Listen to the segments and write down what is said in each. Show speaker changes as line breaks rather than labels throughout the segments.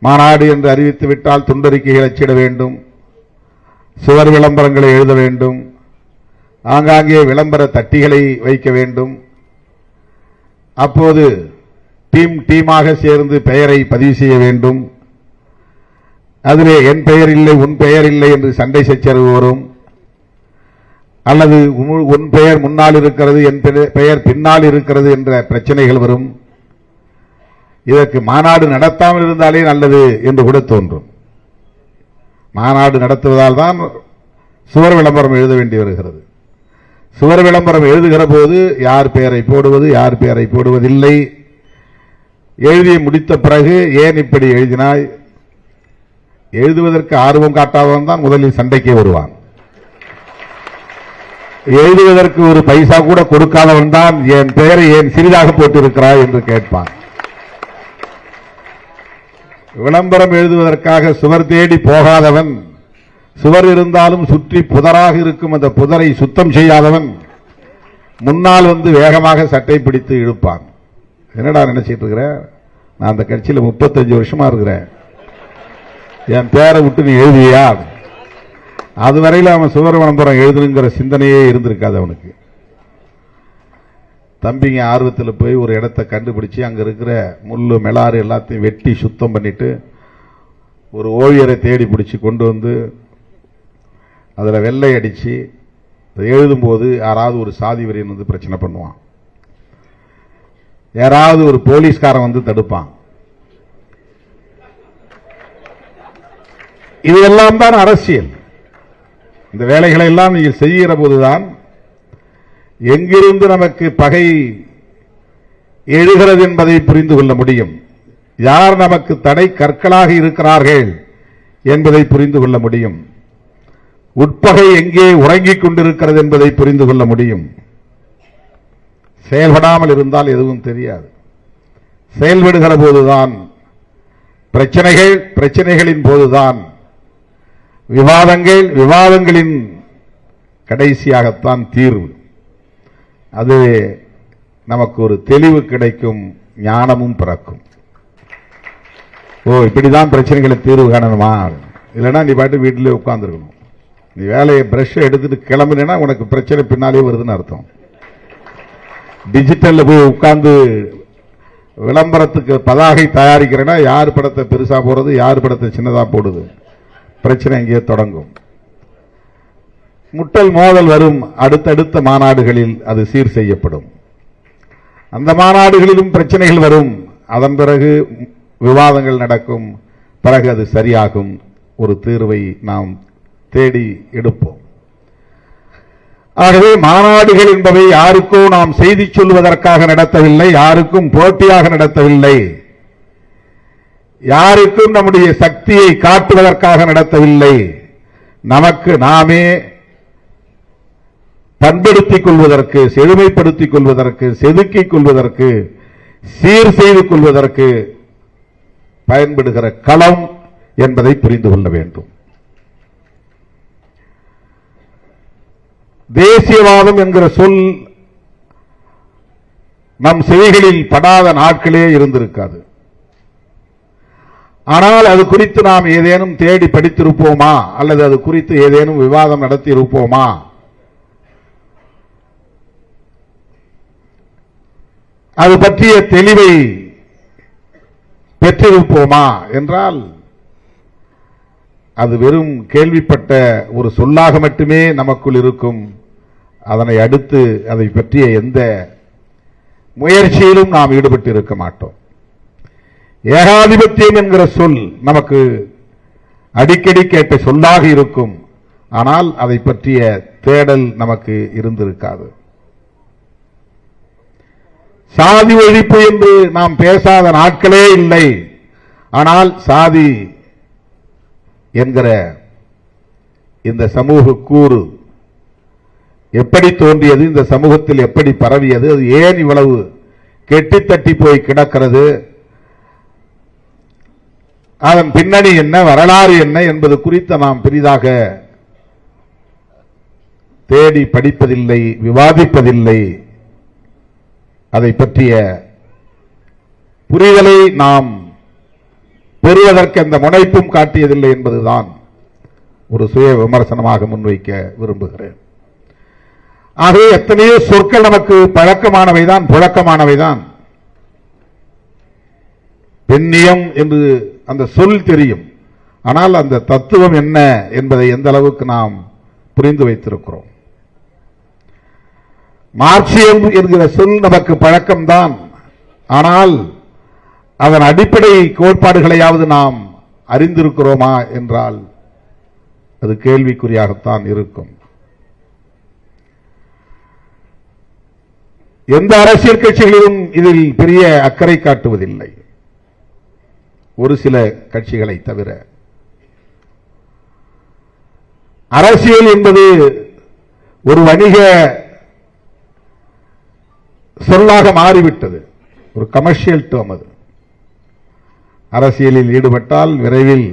மாநாடு என்று அறிவித்துவிட்டால் துண்டறிக்கைகள் அச்சிட வேண்டும், சுவர் விளம்பரங்களை எழுத வேண்டும், ஆங்காங்கே விளம்பர தட்டிகளை வைக்க வேண்டும். அப்போது டீமாக சேர்ந்து பெயரை பதிவு செய்ய வேண்டும். அதிலே என் பெயர் இல்லை உன் பெயர் இல்லை என்று சண்டை சச்சரவு வரும். அல்லது உன் பெயர் முன்னால் இருக்கிறது என் பெயர் பின்னால் இருக்கிறது என்ற பிரச்சனைகள் வரும். இதற்கு மாநாடு நடத்தாமல் இருந்தாலே நல்லது என்று கூட தோன்றும். மாநாடு நடத்துவதால் தான் சுவர் விளம்பரம் எழுத வேண்டி வருகிறது. சுவர் விளம்பரம் எழுதுகிற போது யார் பெயரை போடுவது, யார் பெயரை போடுவதில்லை, எழுதி முடித்த பிறகு ஏன் இப்படி எழுதினாய், எழுதுவதற்கு ஆர்வம் காட்டாதவன் தான் முதலில் சண்டைக்கே வருவான். எழுதுவதற்கு ஒரு பைசா கூட கொடுக்காதவன் தான் என் பெயரை ஏன் சிறிதாக போட்டிருக்கிறாய் என்று கேட்பான். விளம்பரம் எழுதுவதற்காக சுவர் தேடி போகாதவன், சுவர் இருந்தாலும் சுற்றி புதராக இருக்கும் அந்த புதரை சுத்தம் செய்யாதவன் முன்னால் வந்து வேகமாக சட்டை பிடித்து இழுப்பான். என்னடா நினைச்சிட்டு இருக்கிற, நான் அந்த கட்சியில் 35 வருஷமா இருக்கிறேன், என் பேரை விட்டு நீ எழுதியா? அதுவரையில் அவன் சுவர் விளம்பரம் எழுதணுங்கிற சிந்தனையே இருந்திருக்காது அவனுக்கு. தம்பிங்க ஆர்வத்தில் போய் ஒரு இடத்தை கண்டுபிடிச்சு அங்க இருக்கிற முள்ளு மெலாறு எல்லாத்தையும் வெட்டி சுத்தம் பண்ணிட்டு ஒரு ஓவியரை தேடி பிடிச்சி கொண்டு வந்து அதில் வெள்ளை அடிச்சு எழுதும்போது யாராவது ஒரு சாதி வரியன் வந்து பிரச்சனை பண்ணுவான், யாராவது ஒரு போலீஸ்காரன் வந்து தடுப்பான். இதெல்லாம் தான் அரசியல். இந்த வேலைகளை எல்லாம் நீங்கள் செய்கிற போதுதான் எங்கிருந்து நமக்கு பகை எழுகிறது என்பதை புரிந்து கொள்ள முடியும். யார் நமக்கு தடை கற்களாக இருக்கிறார்கள் என்பதை புரிந்து கொள்ள முடியும். உட்பகை எங்கே உறங்கிக் கொண்டிருக்கிறது என்பதை புரிந்து கொள்ள முடியும். செயல்படாமல் இருந்தால் எதுவும் தெரியாது. செயல்படுகிற போதுதான் பிரச்சனைகளின் போதுதான் விவாதங்களின் கடைசியாகத்தான் தீர்வு. அது நமக்கு ஒரு தெளிவு கிடைக்கும், ஞானமும் பிறக்கும். இப்படிதான் பிரச்சனைகளை தீர்வு காணணுமா? இல்லைன்னா நீ பாட்டு வீட்டிலே உட்கார்ந்துருக்கணும். நீ வேலையை பிரஷ் எடுத்துட்டு கிளம்புனா உனக்கு பிரச்சனை பின்னாலே வருதுன்னு அர்த்தம். டிஜிட்டல்ல போய் உட்கார்ந்து விளம்பரத்துக்கு பதாகை தயாரிக்கிறேன்னா யார் படத்தை பெருசா போடுறது, யார் படத்தை சின்னதா போடுது, பிரச்சனை எங்கே தொடங்கும். முட்டல் மோதல் வரும். அடுத்தடுத்த மாநாடுகளில் அது சீர் செய்யப்படும். அந்த மாநாடுகளிலும் பிரச்சனைகள் வரும். அதன் பிறகு விவாதங்கள் நடக்கும். பிறகு அது சரியாகும். ஒரு தீர்வை நாம் தேடி எடுப்போம். ஆகவே மாநாடுகள் என்பவை யாருக்கோ நாம் செய்தி சொல்வதற்காக நடத்தவில்லை, யாருக்கும் போட்டியாக நடத்தவில்லை, யாருக்கும் நம்முடைய சக்தியை காட்டுவதற்காக நடத்தவில்லை. நமக்கு நாமே பண்படுத்திக் கொள்வதற்கு, செழுமைப்படுத்திக் கொள்வதற்கு, செதுக்கிக் கொள்வதற்கு, சீர் செய்து கொள்வதற்கு பயன்படுகிற களம் என்பதை புரிந்து கொள்ள வேண்டும். தேசியவாதம் என்கிற சொல் நம் செவிகளில் படாத நாட்களே இருந்திருக்காது. ஆனால் அது குறித்து நாம் ஏதேனும் தேடி படித்திருப்போமா, அல்லது அது குறித்து ஏதேனும் விவாதம் நடத்தி இருப்போமா? அது பற்றிய தெளிவை பெற்றிருப்போமா என்றால் அது வெறும் கேள்விப்பட்ட ஒரு சொல்லாக மட்டுமே நமக்குள் இருக்கும். அதனை அடுத்து அதை பற்றிய எந்த முயற்சியிலும் நாம் ஈடுபட்டு இருக்க மாட்டோம். ஏகாதிபத்தியம் என்கிற சொல் நமக்கு அடிக்கடி கேட்ட சொல்லாக இருக்கும். ஆனால் அதை பற்றிய தேடல் நமக்கு இருந்திருக்காது. சாதி ஒழிப்பு என்று நாம் பேசாத நாட்களே இல்லை. ஆனால் சாதி என்கிற இந்த சமூக கூறு எப்படி தோன்றியது, இந்த சமூகத்தில் எப்படி பரவியது, அது ஏன் இவ்வளவு கெட்டித்தட்டி போய் கிடக்கிறது, அதன் பின்னணி என்ன, வரலாறு என்ன என்பது குறித்து நாம் பெரிதாக தேடி படிப்பதில்லை, விவாதிப்பதில்லை. அதை பற்றிய புரிதலை நாம் பெறுவதற்கு அந்த முனைப்பும் காட்டியதில்லை என்பதுதான் ஒரு சுய விமர்சனமாக முன்வைக்க விரும்புகிறேன். ஆகவே எத்தனையோ சொற்கள் நமக்கு பழக்கமானவைதான், புழக்கமானவைதான். பெண்ணியம் என்று அந்த சொல் தெரியும், ஆனால் அந்த தத்துவம் என்ன என்பதை எந்த அளவுக்கு நாம் புரிந்து வைத்திருக்கிறோம். மார்க்சியம் என்கிற சொல் நமக்கு பழக்கம்தான், ஆனால் அதன் அடிப்படை கோட்பாடுகளையாவது நாம் அறிந்திருக்கிறோமா என்றால் அது கேள்விக்குறியாகத்தான் இருக்கும். எந்த அரசியல் கட்சிகளிலும் இதில் பெரிய அக்கறை காட்டுவதில்லை, ஒரு சில கட்சிகளை தவிர. அரசியல் என்பது ஒரு வணிக சொல்லாக மாறிவிட்டது, ஒரு கமர்ஷியல் டேர்ம். அது அரசியலில் ஈடுபட்டால் விரைவில்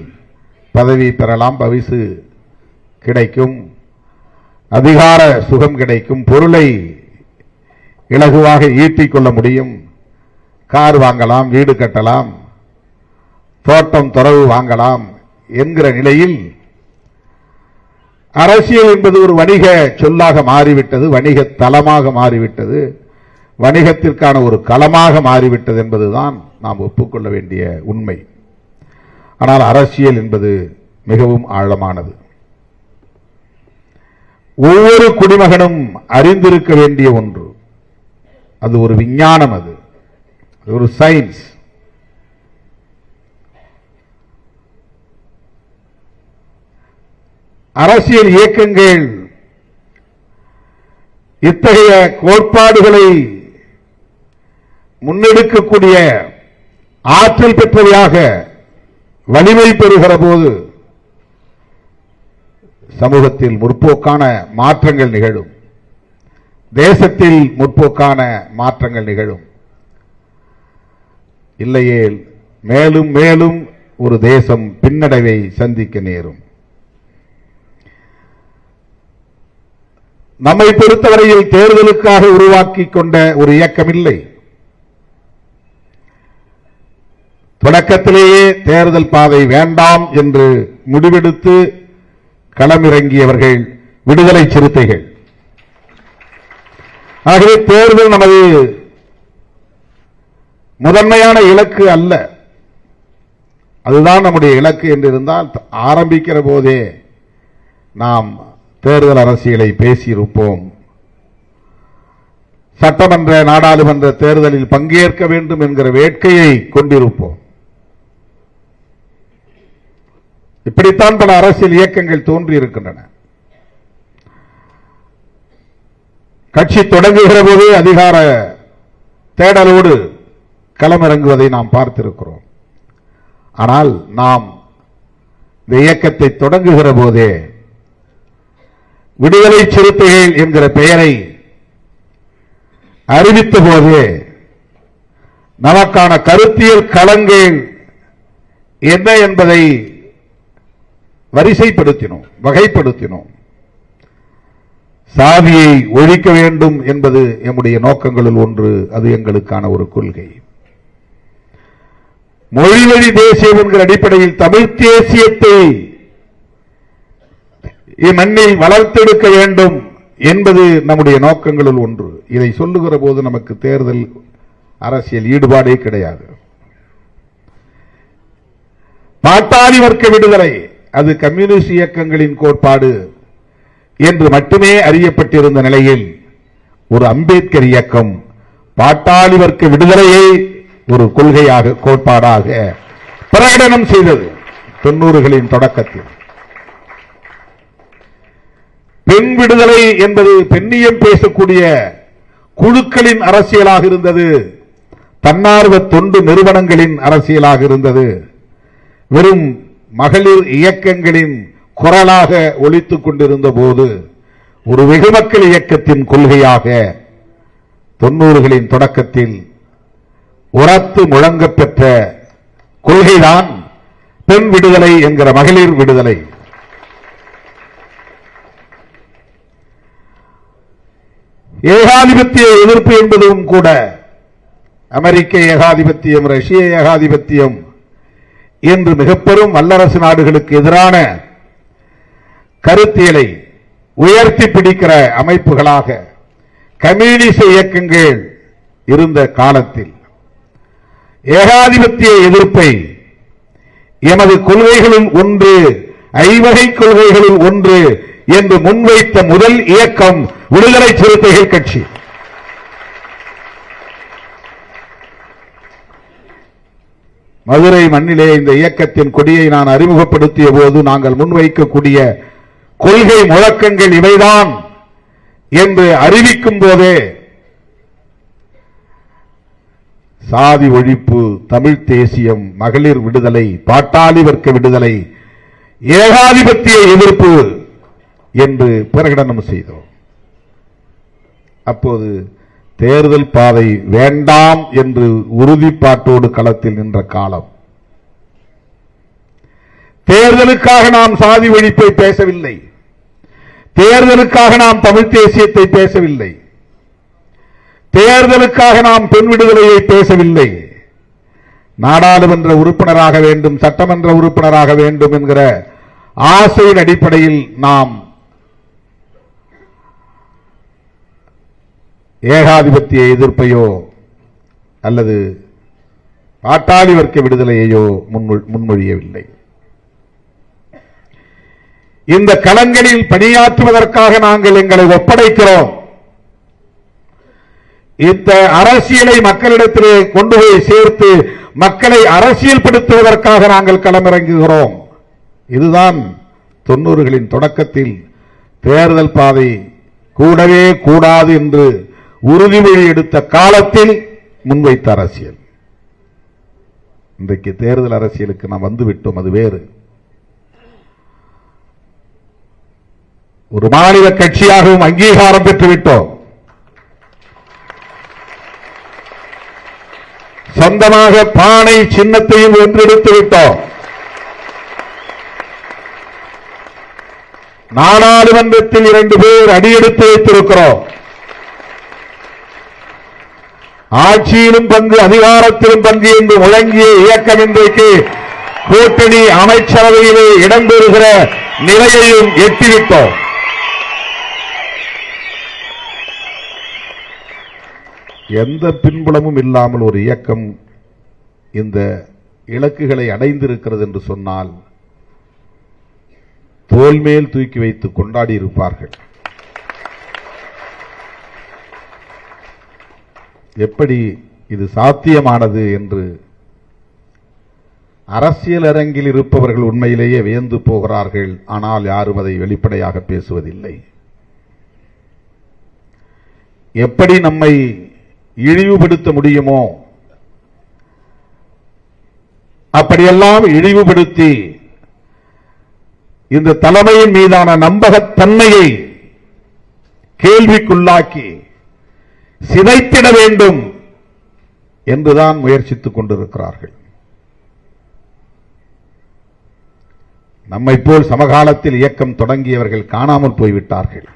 பதவி பெறலாம், பரிசு கிடைக்கும், அதிகார சுகம் கிடைக்கும், பொருளை இலகுவாக ஈட்டிக் கொள்ள முடியும், கார் வாங்கலாம், வீடு கட்டலாம், தோட்டம் துறவு வாங்கலாம் என்கிற நிலையில் அரசியல் என்பது ஒரு வணிக சொல்லாக மாறிவிட்டது, வணிக தளமாக மாறிவிட்டது, வணிகத்திற்கான ஒரு களமாக மாறிவிட்டது என்பதுதான் நாம் ஒப்புக்கொள்ள வேண்டிய உண்மை. ஆனால் அரசியல் என்பது மிகவும் ஆழமானது. ஒவ்வொரு குடிமகனும் அறிந்திருக்க வேண்டிய ஒன்று. அது ஒரு விஞ்ஞானம், அது ஒரு சயின்ஸ். அரசியல் இயக்கங்கள் இத்தகைய கோட்பாடுகளை முன்னெடுக்கக்கூடிய ஆற்றல் பெற்றவையாக வலிமை பெறுகிற போது சமூகத்தில் முற்போக்கான மாற்றங்கள் நிகழும், தேசத்தில் முற்போக்கான மாற்றங்கள் நிகழும். இல்லையேல் மேலும் மேலும் ஒரு தேசம் பின்னடைவை சந்திக்க நேரும். நம்மை பொறுத்தவரையில் தேர்தலுக்காக உருவாக்கிக் கொண்ட ஒரு இயக்கம் இல்லை. தொடக்கத்திலேயே தேர்தல் பாதை வேண்டாம் என்று முடிவெடுத்து களமிறங்கியவர்கள் விடுதலை சிறுத்தைகள். ஆகவே தேர்தல் நமது முதன்மையான இலக்கு அல்ல, அதுதான் நம்முடைய இலக்கு என்று இருந்தால் ஆரம்பிக்கிற போதே நாம் தேர்தல் அரசியலை பேசியிருப்போம். சட்டமன்ற நாடாளுமன்ற தேர்தலில் பங்கேற்க வேண்டும் என்கிற வேட்கையை கொண்டிருப்போம். இப்படித்தான் பல அரசியல் இயக்கங்கள் தோன்றி இருக்கின்றன. கட்சி தொடங்குகிற போது அதிகார தேடலோடு களமிறங்குவதை நாம் பார்த்திருக்கிறோம். ஆனால் நாம் இந்த இயக்கத்தை தொடங்குகிற போதே விடுதலை சிறுத்தைகள் என்கிற பெயரை அறிவித்த போதே நமக்கான கருத்தியல் களங்கள் என்ன என்பதை வரிசைப்படுத்தினோம், வகைப்படுத்தினோம். சாதியை ஒழிக்க வேண்டும் என்பது எம்முடைய நோக்கங்களில் ஒன்று, அது எங்களுக்கான ஒரு கொள்கை. மொழிவழி தேசியம் என்கிற அடிப்படையில் தமிழ் தேசியத்தை இம்மண்ணில் வளர்த்தெடுக்க வேண்டும் என்பது நம்முடைய நோக்கங்களில் ஒன்று. இதை சொல்லுகிற போது நமக்கு தேர்தல் அரசியல் ஈடுபாடே கிடையாது. பாட்டாளி வர்க்க விடுதலை அது கம்யூனிஸ்ட் இயக்கங்களின் கோட்பாடு என்று மட்டுமே அறியப்பட்டிருந்த நிலையில் ஒரு அம்பேத்கர் இயக்கம் பாட்டாளி வர்க்க விடுதலையை ஒரு கொள்கையாக, கோட்பாடாக பிரகடனம் செய்தது 90களின் தொடக்கத்தில். பெண் விடுதலை என்பது பெண்ணியம் பேசக்கூடிய குழுக்களின் அரசியலாக இருந்தது, தன்னார்வ தொண்டு நிறுவனங்களின் அரசியலாக இருந்தது, வெறும் மகளிர் இயக்கங்களின் குரலாக ஒலித்துக் கொண்டிருந்த போது ஒரு வெகுமக்கள் இயக்கத்தின் கொள்கையாக 90களின் தொடக்கத்தில் உரத்து முழங்கப் பெற்ற கொள்கைதான் பெண் விடுதலை என்கிற மகளிர் விடுதலை. ஏகாதிபத்திய எதிர்ப்பு என்பதும் கூட அமெரிக்க ஏகாதிபத்தியம், ரஷ்ய ஏகாதிபத்தியம் என்று மிகப்பெரும் வல்லரசு நாடுகளுக்கு எதிரான கருத்தியலை உயர்த்தி பிடிக்கிற அமைப்புகளாக கம்யூனிச இயக்கங்கள் இருந்த காலத்தில் ஏகாதிபத்திய எதிர்ப்பை எமது கொள்கைகளில் ஒன்று, ஐவகை கொள்கைகளில் ஒன்று என்று முன்வைத்த முதல் இயக்கம் விடுதலை சிறுத்தைகள் கட்சி. மதுரை மண்ணிலே இந்த இயக்கத்தின் கொடியை நான் அறிமுகப்படுத்திய போது நாங்கள் முன்வைக்கக்கூடிய கொள்கை முழக்கங்கள் இவைதான் என்று அறிவிக்கும் போதே சாதி ஒழிப்பு, தமிழ் தேசியம், மகளிர் விடுதலை, பாட்டாளி வர்க்க விடுதலை, ஏகாதிபத்திய எதிர்ப்பு என்று பிரகடனம் செய்தோம். அப்போது தேர்தல் பாதை வேண்டாம் என்று உறுதிப்பாட்டோடு களத்தில் நின்ற காலம். தேர்தலுக்காக நாம் சாதி ஒழிப்பை பேசவில்லை, தேர்தலுக்காக நாம் தமிழ் தேசியத்தை பேசவில்லை, தேர்தலுக்காக நாம் பெண் விடுதலையை பேசவில்லை. நாடாளுமன்ற உறுப்பினராக வேண்டும், சட்டமன்ற உறுப்பினராக வேண்டும் என்கிற ஆசையின் அடிப்படையில் நாம் ஏகாதிபத்திய எதிர்ப்பையோ அல்லது பாட்டாளி வர்க்க விடுதலையையோ முன்மொழியவில்லை. இந்த களங்களில் பணியாற்றுவதற்காக நாங்கள் எங்களை ஒப்படைக்கிறோம். இந்த அரசியலை மக்களிடத்திலே கொண்டு போய் சேர்த்து மக்களை அரசியல்படுத்துவதற்காக நாங்கள் களமிறங்குகிறோம். இதுதான் 90களின் தொடக்கத்தில் தேர்தல் பாதை கூடவே கூடாது என்று உறுதிமொழி எடுத்த காலத்தில் முன்வைத்த அரசியல். இன்றைக்கு தேர்தல் அரசியலுக்கு நாம் வந்துவிட்டோம், அது வேறு. ஒரு மாநில கட்சியாகவும் அங்கீகாரம் பெற்றுவிட்டோம். சொந்தமாக பானை சின்னத்தையும் வென்றெடுத்து விட்டோம். நாடாளுமன்றத்தில் 2 பேர் அடியெடுத்து வைத்திருக்கிறோம். ஆட்சியிலும் பங்கு, அதிகாரத்திலும் பங்கு என்று முழங்கிய இயக்கம் இன்றைக்கு கூட்டணி அமைச்சரவையிலே இடம்பெறுகிற நிலையையும் எட்டிவிட்டோம். எந்த பின்புலமும் இல்லாமல் ஒரு இயக்கம் இந்த இலக்குகளை அடைந்திருக்கிறது என்று சொன்னால் தோள் மேல் தூக்கி வைத்து கொண்டாடி இருப்பார்கள். எப்படி இது சாத்தியமானது என்று அரசியல் அரங்கில் இருப்பவர்கள் உண்மையிலேயே வியந்து போகிறார்கள். ஆனால் யாரும் அதை வெளிப்படையாக பேசுவதில்லை. எப்படி நம்மை இழிவுபடுத்த முடியுமோ அப்படியெல்லாம் இழிவுபடுத்தி இந்த தலைமையின் மீதான நம்பகத்தன்மையை கேள்விக்குள்ளாக்கி சிதைத்திட வேண்டும் என்றுதான் முயற்சித்துக் கொண்டிருக்கிறார்கள். நம்மை போல் சமகாலத்தில் இயக்கம் தொடங்கியவர்கள் காணாமல் போய்விட்டார்கள்.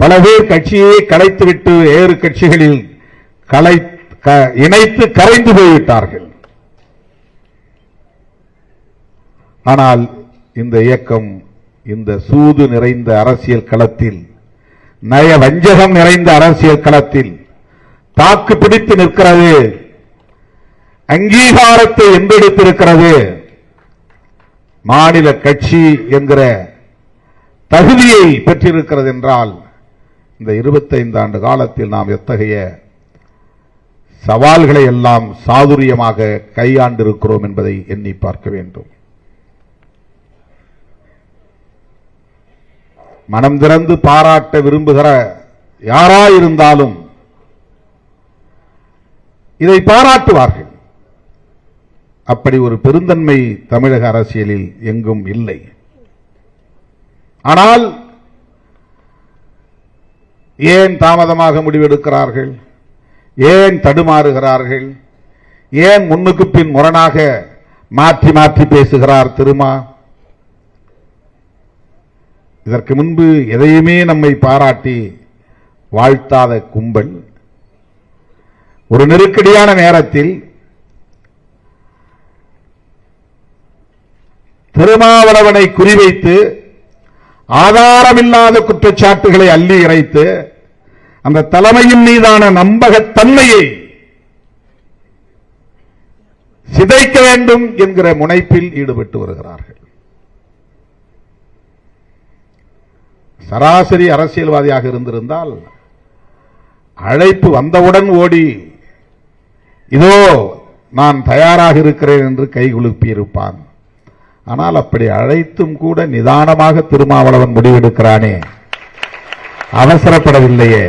பல பேர் கட்சியை கலைத்துவிட்டு வேறு கட்சிகளில் இணைத்து கரைந்து போய்விட்டார்கள். ஆனால் இந்த இயக்கம் இந்த சூது நிறைந்த அரசியல் களத்தில், நய வஞ்சகம் நிறைந்த அரசியல் களத்தில் தாக்கு பிடித்து நிற்கிறது. அங்கீகாரத்தை வென்றெடுத்திருக்கிறது. மாநில கட்சி என்கிற தகுதியை பெற்றிருக்கிறது என்றால் இந்த 25 ஆண்டு காலத்தில் நாம் எத்தகைய சவால்களை எல்லாம் சாதுரியமாக கையாண்டிருக்கிறோம் என்பதை எண்ணி பார்க்க வேண்டும். மனம் திறந்து பாராட்ட விரும்புகிற யாராயிருந்தாலும் இதை பாராட்டுவார்கள். அப்படி ஒரு பெருந்தன்மை தமிழக அரசியலில் எங்கும் இல்லை. ஆனால் ஏன் தாமதமாக முடிவெடுக்கிறார்கள்? ஏன் தடுமாறுகிறார்கள்? ஏன் முன்னுக்கு பின் முரணாக மாற்றி மாற்றி பேசுகிறார் திருமா? இதற்கு முன்பு எதையுமே நம்மை பாராட்டி வாழ்த்தாத கும்பல் ஒரு நெருக்கடியான நேரத்தில் திருமாவளவனை குறிவைத்து ஆதாரமில்லாத குற்றச்சாட்டுகளை அள்ளி இறைத்து அந்த தலைமையின் மீதான நம்பகத்தன்மையை சிதைக்க வேண்டும் என்கிற முனைப்பில் ஈடுபட்டு வருகிறார்கள். சராசரி அரசியல்வாதியாக இருந்திருந்தால் அழைப்பு வந்தவுடன் ஓடி இதோ நான் தயாராக இருக்கிறேன் என்று கைகுலுப்பி இருப்பான். ஆனால் அப்படி அழைத்தும் கூட நிதானமாக திருமாவளவன் முடிவெடுக்கிறானே, அவசரப்படவில்லையே,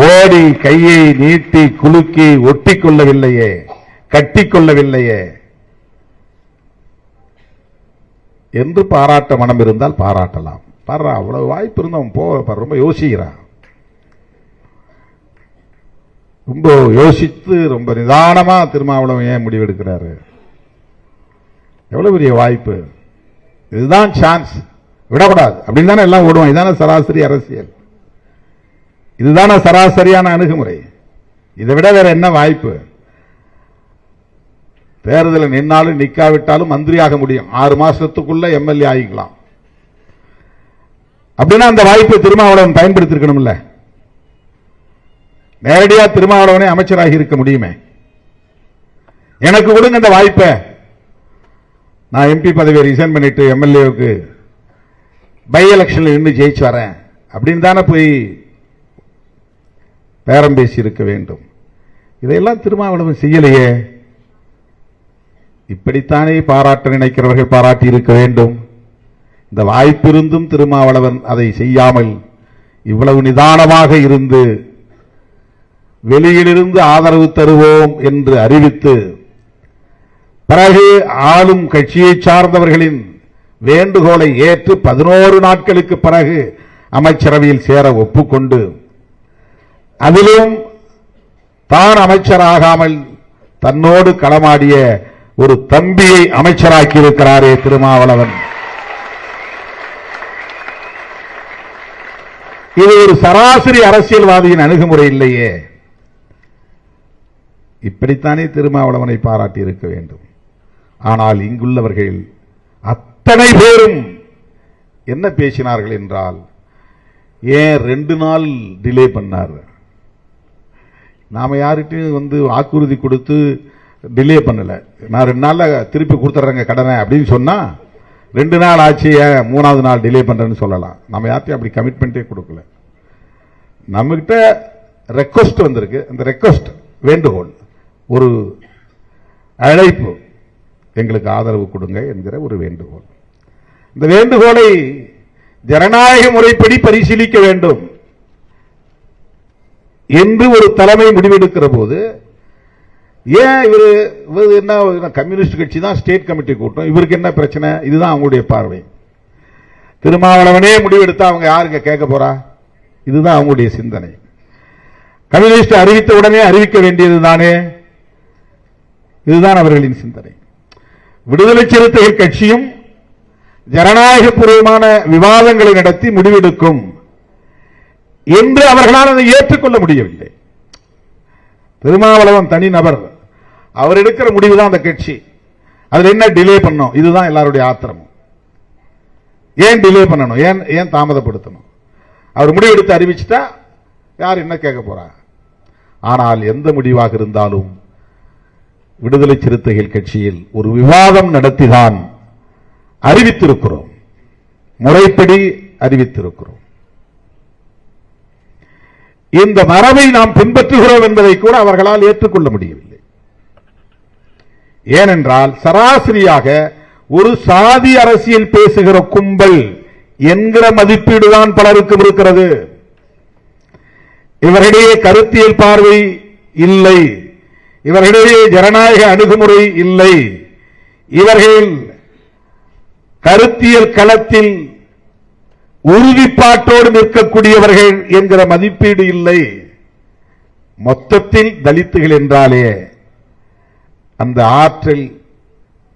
ஓடி கையை நீட்டி குலுக்கி ஒட்டிக் கொள்ளவில்லையே, கட்டிக்கொள்ளவில்லையே என்று பாராட்ட மனம் இருந்தால் பாராட்டலாம். பாரு, அவ்வளவு வாய்ப்பு இருந்தவன் போக ரொம்ப யோசிக்கிறான். ரொம்ப யோசித்து ரொம்ப நிதானமா திருமாவளவன் ஏன் முடிவெடுக்கிறாரு? எவ்வளவு பெரிய வாய்ப்பு! இதுதான் சான்ஸ், விடக்கூடாது அப்படின்னு தானே எல்லாம் ஓடுவோம். இதுதானே சராசரி அரசியல், இதுதானே சராசரியான அணுகுமுறை. இதை விட வேற என்ன வாய்ப்பு? தேர்தலில் நின்னாலும் நிக்காவிட்டாலும் மந்திரியாக முடியும். 6 மாசத்துக்குள்ள எம்எல்ஏ ஆகிக்கலாம். அப்படின்னா அந்த வாய்ப்பை திருமாவளவன் பயன்படுத்திருக்கணும்ல. நேரடியா திருமாவளவனே அமைச்சராகி இருக்க முடியுமே. எனக்கு கொடுங்க அந்த வாய்ப்பை, நான் எம்பி பதவியை ரிசைன் பண்ணிட்டு எம்எல்ஏவுக்கு பை எலெக்ஷன்ல நின்று ஜெயிச்சு வரேன் அப்படின்னு தானே போய் பேரம் பேசி இருக்க வேண்டும். இதையெல்லாம் திருமாவளவன் செய்யலையே. இப்படித்தானே பாராட்ட நினைக்கிறவர்கள் பாராட்டி இருக்க வேண்டும். இந்த வாய்ப்பிருந்தும் திருமாவளவன் அதை செய்யாமல் இவ்வளவு நிதானமாக இருந்து வெளியிலிருந்து ஆதரவு தருவோம் என்று அறிவித்து பிறகு ஆளும் கட்சியை சார்ந்தவர்களின் வேண்டுகோளை ஏற்று 11 நாட்களுக்கு பிறகு அமைச்சரவையில் சேர ஒப்புக்கொண்டு அதிலும் தான் அமைச்சராகாமல் தன்னோடு களமாடிய ஒரு தம்பியை அமைச்சராக்கி இருக்கிறாரே திருமாவளவன். இது ஒரு சராசரி அரசியல்வாதியின் அணுகுமுறை இல்லையே. இப்படித்தானே திருமாவளவனை பாராட்டி இருக்க வேண்டும். ஆனால் இங்குள்ளவர்கள் அத்தனை பேரும் என்ன பேசினார்கள் என்றால், ஏன் 2 நாள் டிலே பண்ணார்? நாம யார்கிட்டையும் வாக்குறுதி கொடுத்து டிலே பண்ணல, நான் 2 நாள்ல திருப்பி கொடுத்துறேங்க கடனை அப்படின்னு சொன்னா 2 நாள் ஆச்சு, 3வது நாள் டிலே பண்றேன்னு சொல்லலாம். நம்ம யார்ட்டையும் அப்படி கமிட்மெண்டே கொடுக்கல. நம்ம கிட்ட ரெக்வஸ்ட் வந்திருக்கு. அந்த ரெக்வஸ்ட் வேண்டுகோள், ஒரு அழைப்பு, எங்களுக்கு ஆதரவு கொடுங்க என்கிற ஒரு வேண்டுகோள். இந்த வேண்டுகோளை ஜனநாயக முறைப்படி பரிசீலிக்க வேண்டும் என்று ஒரு தலைமை முடிவெடுக்கிற போது, ஏன் இவரு என்ன கம்யூனிஸ்ட் கட்சி தான் ஸ்டேட் கமிட்டி கூட்டம், இவருக்கு என்ன பிரச்சனை? இதுதான் அவங்களுடைய பார்வை. திருமாவளவனே முடிவெடுத்தா அவங்க யாருங்க கேட்க போறா? இதுதான் அவங்களுடைய சிந்தனை. கம்யூனிஸ்ட் அறிவித்த உடனே அறிவிக்க வேண்டியது தானே, இதுதான் அவர்களின் சிந்தனை. விடுதலை சிறுத்தைகள் கட்சியும் ஜனநாயக பூர்வமான விவாதங்களை நடத்தி முடிவெடுக்கும் என்று அவர்களால் அதை ஏற்றுக்கொள்ள முடியவில்லை. திருமாவளவன் தனிநபர், அவர் எடுக்கிற முடிவு தான் அந்த கட்சி. அதுல என்ன டிலே பண்ணணும்? இதுதான் எல்லாருடைய ஆத்திரமும். ஏன் டிலே பண்ணணும்? ஏன் தாமதப்படுத்தணும்? அவர் முடிவெடுத்து அறிவிச்சுட்டா யார் என்ன கேட்க போறா? ஆனால் எந்த முடிவாக இருந்தாலும் விடுதலை சிறுத்தைகள் கட்சியில் ஒரு விவாதம் நடத்திதான் அறிவித்திருக்கிறோம், முறைப்படி அறிவித்திருக்கிறோம். இந்த மரபை நாம் பின்பற்றுகிறோம் என்பதை கூட அவர்களால் ஏற்றுக்கொள்ள முடியவில்லை. ஏனென்றால் சராசரியாக ஒரு சாதி அரசியல் பேசுகிற கும்பல் என்கிற மதிப்பீடுதான் பலருக்கும் இருக்கிறது. இவர்களிடையே கருத்தியல் பார்வை இல்லை, இவர்களிடையே ஜனநாயக அணுகுமுறை இல்லை, இவர்கள் கருத்தியல் களத்தில் உறுதிப்பாட்டோடு நிற்கக்கூடியவர்கள் என்கிற மதிப்பீடு இல்லை. மொத்தத்தில் தலித்துகள் என்றாலே அந்த ஆற்றல்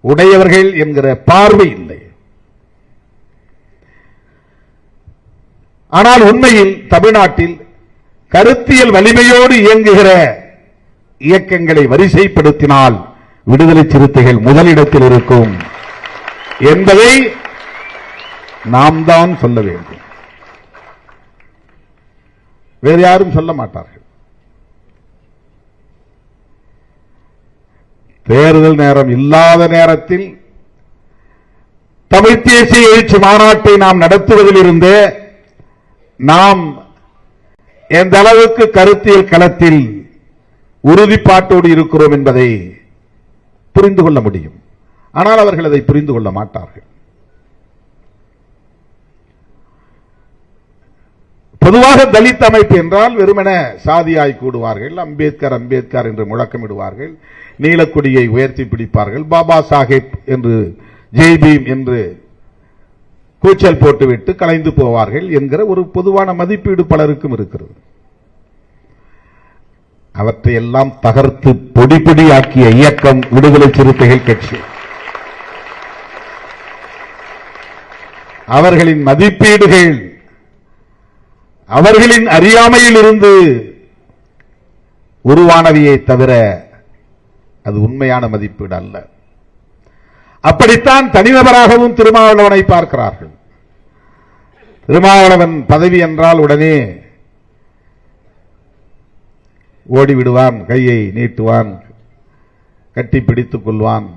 உடையவர்கள் என்கிற பார்வை இல்லை. ஆனால் உண்மையில் தமிழ்நாட்டில் கருத்தியல் வலிமையோடு இயங்குகிற இயக்கங்களை வரிசைப்படுத்தினால் விடுதலை சிறுத்தைகள் முதலிடத்தில் இருக்கும். என்பதை நாம் தான் சொல்ல வேண்டும். வேறு யாரும் சொல்ல மாட்டார்கள். தேர்தல் நேரம் இல்லாத நேரத்தில் தமிழ் தேசிய எழுச்சி மாநாட்டை நாம் நடத்துவதிலிருந்தே நாம் எந்த அளவுக்கு கருத்தியல் களத்தில் உறுதிப்பாட்டோடு இருக்கிறோம் என்பதை புரிந்து கொள்ள முடியும். ஆனால் அவர்கள் அதை புரிந்து கொள்ள மாட்டார்கள். பொதுவாக தலித் அமைப்பு என்றால் வெறுமன சாதியாய் கூடுவார்கள், அம்பேத்கர் அம்பேத்கர் என்று முழக்கமிடுவார்கள், நீலக்கொடியை உயர்த்தி பிடிப்பார்கள், பாபா சாஹேப் என்று ஜெய்பீம் என்று கூச்சல் போட்டுவிட்டு கலைந்து போவார்கள் என்கிற ஒரு பொதுவான மதிப்பீடு பலருக்கும் இருக்கிறது. அவற்றையெல்லாம் தகர்த்து பொடிப்பொடியாக்கிய இயக்கம் விடுதலை சிறுத்தைகள் கட்சி. அவர்களின் மதிப்பீடுகள் அவர்களின் அறியாமையில் இருந்து உருவானவையே தவிர அது உண்மையான மதிப்பீடு அல்ல. அப்படித்தான் தனிநபராகவும் திருமாவளவனை பார்க்கிறார்கள். திருமாவளவன் பதவி என்றால் உடனே ஓடிவிடுவான், கையை நீட்டுவான், கட்டி பிடித்துக் கொள்வான்.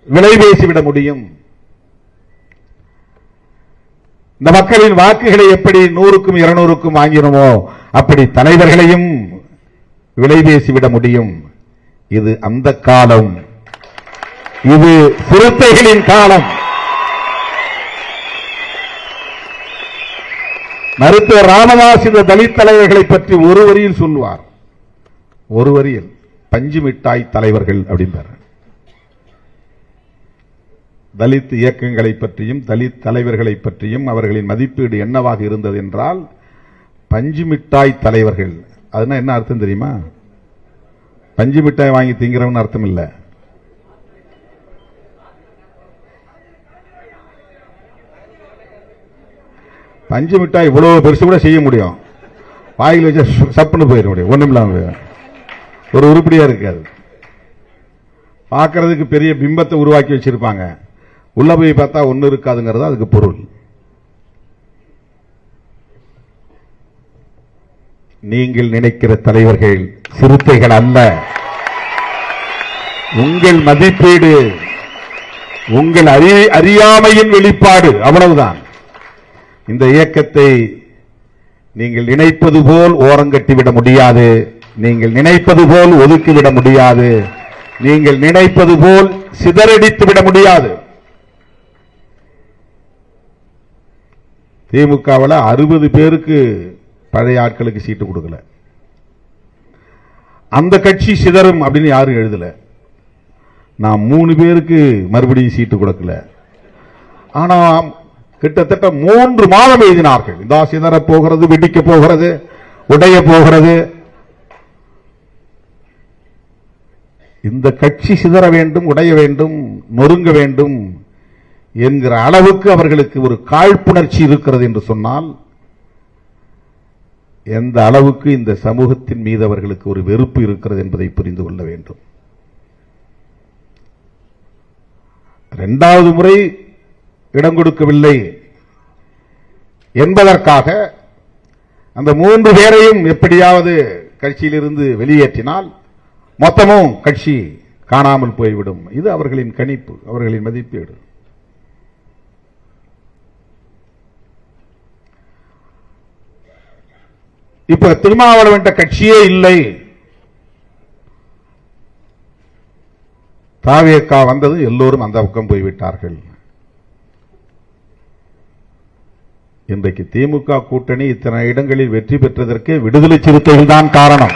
விலை பேசிவிட முடியும். இந்த மக்களின் வாக்குகளை எப்படி 100க்கும் 200க்கும் வாங்கினோமோ அப்படி தலைவர்களையும் விலை பேசிவிட முடியும். இது அந்த காலம். இது சிறுத்தைகளின் காலம். மருத்துவர் ராமதாஸ் இந்த தலித் தலைவர்களை பற்றி ஒரு வரியில் சொல்லுவார். ஒரு வரியில் பஞ்சு மிட்டாய் தலைவர்கள் அப்படின்றார். தலித் இயக்கங்களை பற்றியும் தலித் தலைவர்களை பற்றியும் அவர்களின் மதிப்பீடு என்னவாக இருந்தது என்றால் பஞ்சு மிட்டாய் தலைவர்கள். அதுனா என்ன அர்த்தம் தெரியுமா? பஞ்சு மிட்டாய் வாங்கி திங்கிறவன் அர்த்தம் இல்லை. பஞ்சு மிட்டாய் இவ்வளவு பெருசு கூட செய்ய முடியும், வாயில் வச்சா சப்புன்னு போயிட முடியும், ஒண்ணும் இல்லாம ஒரு உருப்படியா இருக்காது. பார்க்கறதுக்கு பெரிய பிம்பத்தை உருவாக்கி வச்சிருப்பாங்க, உள்ள போய் பார்த்தா ஒண்ணு இருக்காதுங்கிறது அதுக்கு பொருள். நீங்கள் நினைக்கிற தலைவர்கள் சிறுத்தைகள் அல்ல. உங்கள் மதிப்பீடு உங்கள் அறியாமையின் வெளிப்பாடு, அவ்வளவுதான். இந்த இயக்கத்தை நீங்கள் நினைப்பது போல் ஓரங்கட்டிவிட முடியாது, நீங்கள் நினைப்பது போல் ஒதுக்கிவிட முடியாது, நீங்கள் நினைப்பது போல் சிதறடித்துவிட முடியாது. திமுகவில் 60 பேருக்கு பழைய ஆட்களுக்கு சீட்டு கொடுக்கல. அந்த கட்சி சிதறும் அப்படின்னு யாரும் எழுதல. நான் 3 பேருக்கு மறுபடியும் சீட்டு கொடுக்கல. ஆனா கிட்டத்தட்ட 3 மாதம் எழுதினார்கள். இதா சிதற போகிறது, வெடிக்க போகிறது, உடைய போகிறது. இந்த கட்சி சிதற வேண்டும், உடைய வேண்டும், நொறுங்க வேண்டும் என்கிற அளவுக்கு அவர்களுக்கு ஒரு காழ்ப்புணர்ச்சி இருக்கிறது என்று சொன்னால் எந்த அளவுக்கு இந்த சமூகத்தின் மீது அவர்களுக்கு ஒரு வெறுப்பு இருக்கிறது என்பதை புரிந்து கொள்ள வேண்டும். 2வது முறை இடம் கொடுக்கவில்லை என்பதற்காக அந்த 3 பேரையும் எப்படியாவது கட்சியிலிருந்து வெளியேற்றினால் மொத்தமும் கட்சி காணாமல் போய்விடும். இது அவர்களின் கணிப்பு, அவர்களின் மதிப்பீடு. இப்ப திருமாவளவன் கட்சியே இல்லை, தாவேகா வந்தது, எல்லோரும் அந்த பக்கம் போய்விட்டார்கள். இன்றைக்கு திமுக கூட்டணி இத்தனை இடங்களில் வெற்றி பெற்றதற்கு விடுதலை சிறுத்தைகள் தான் காரணம்.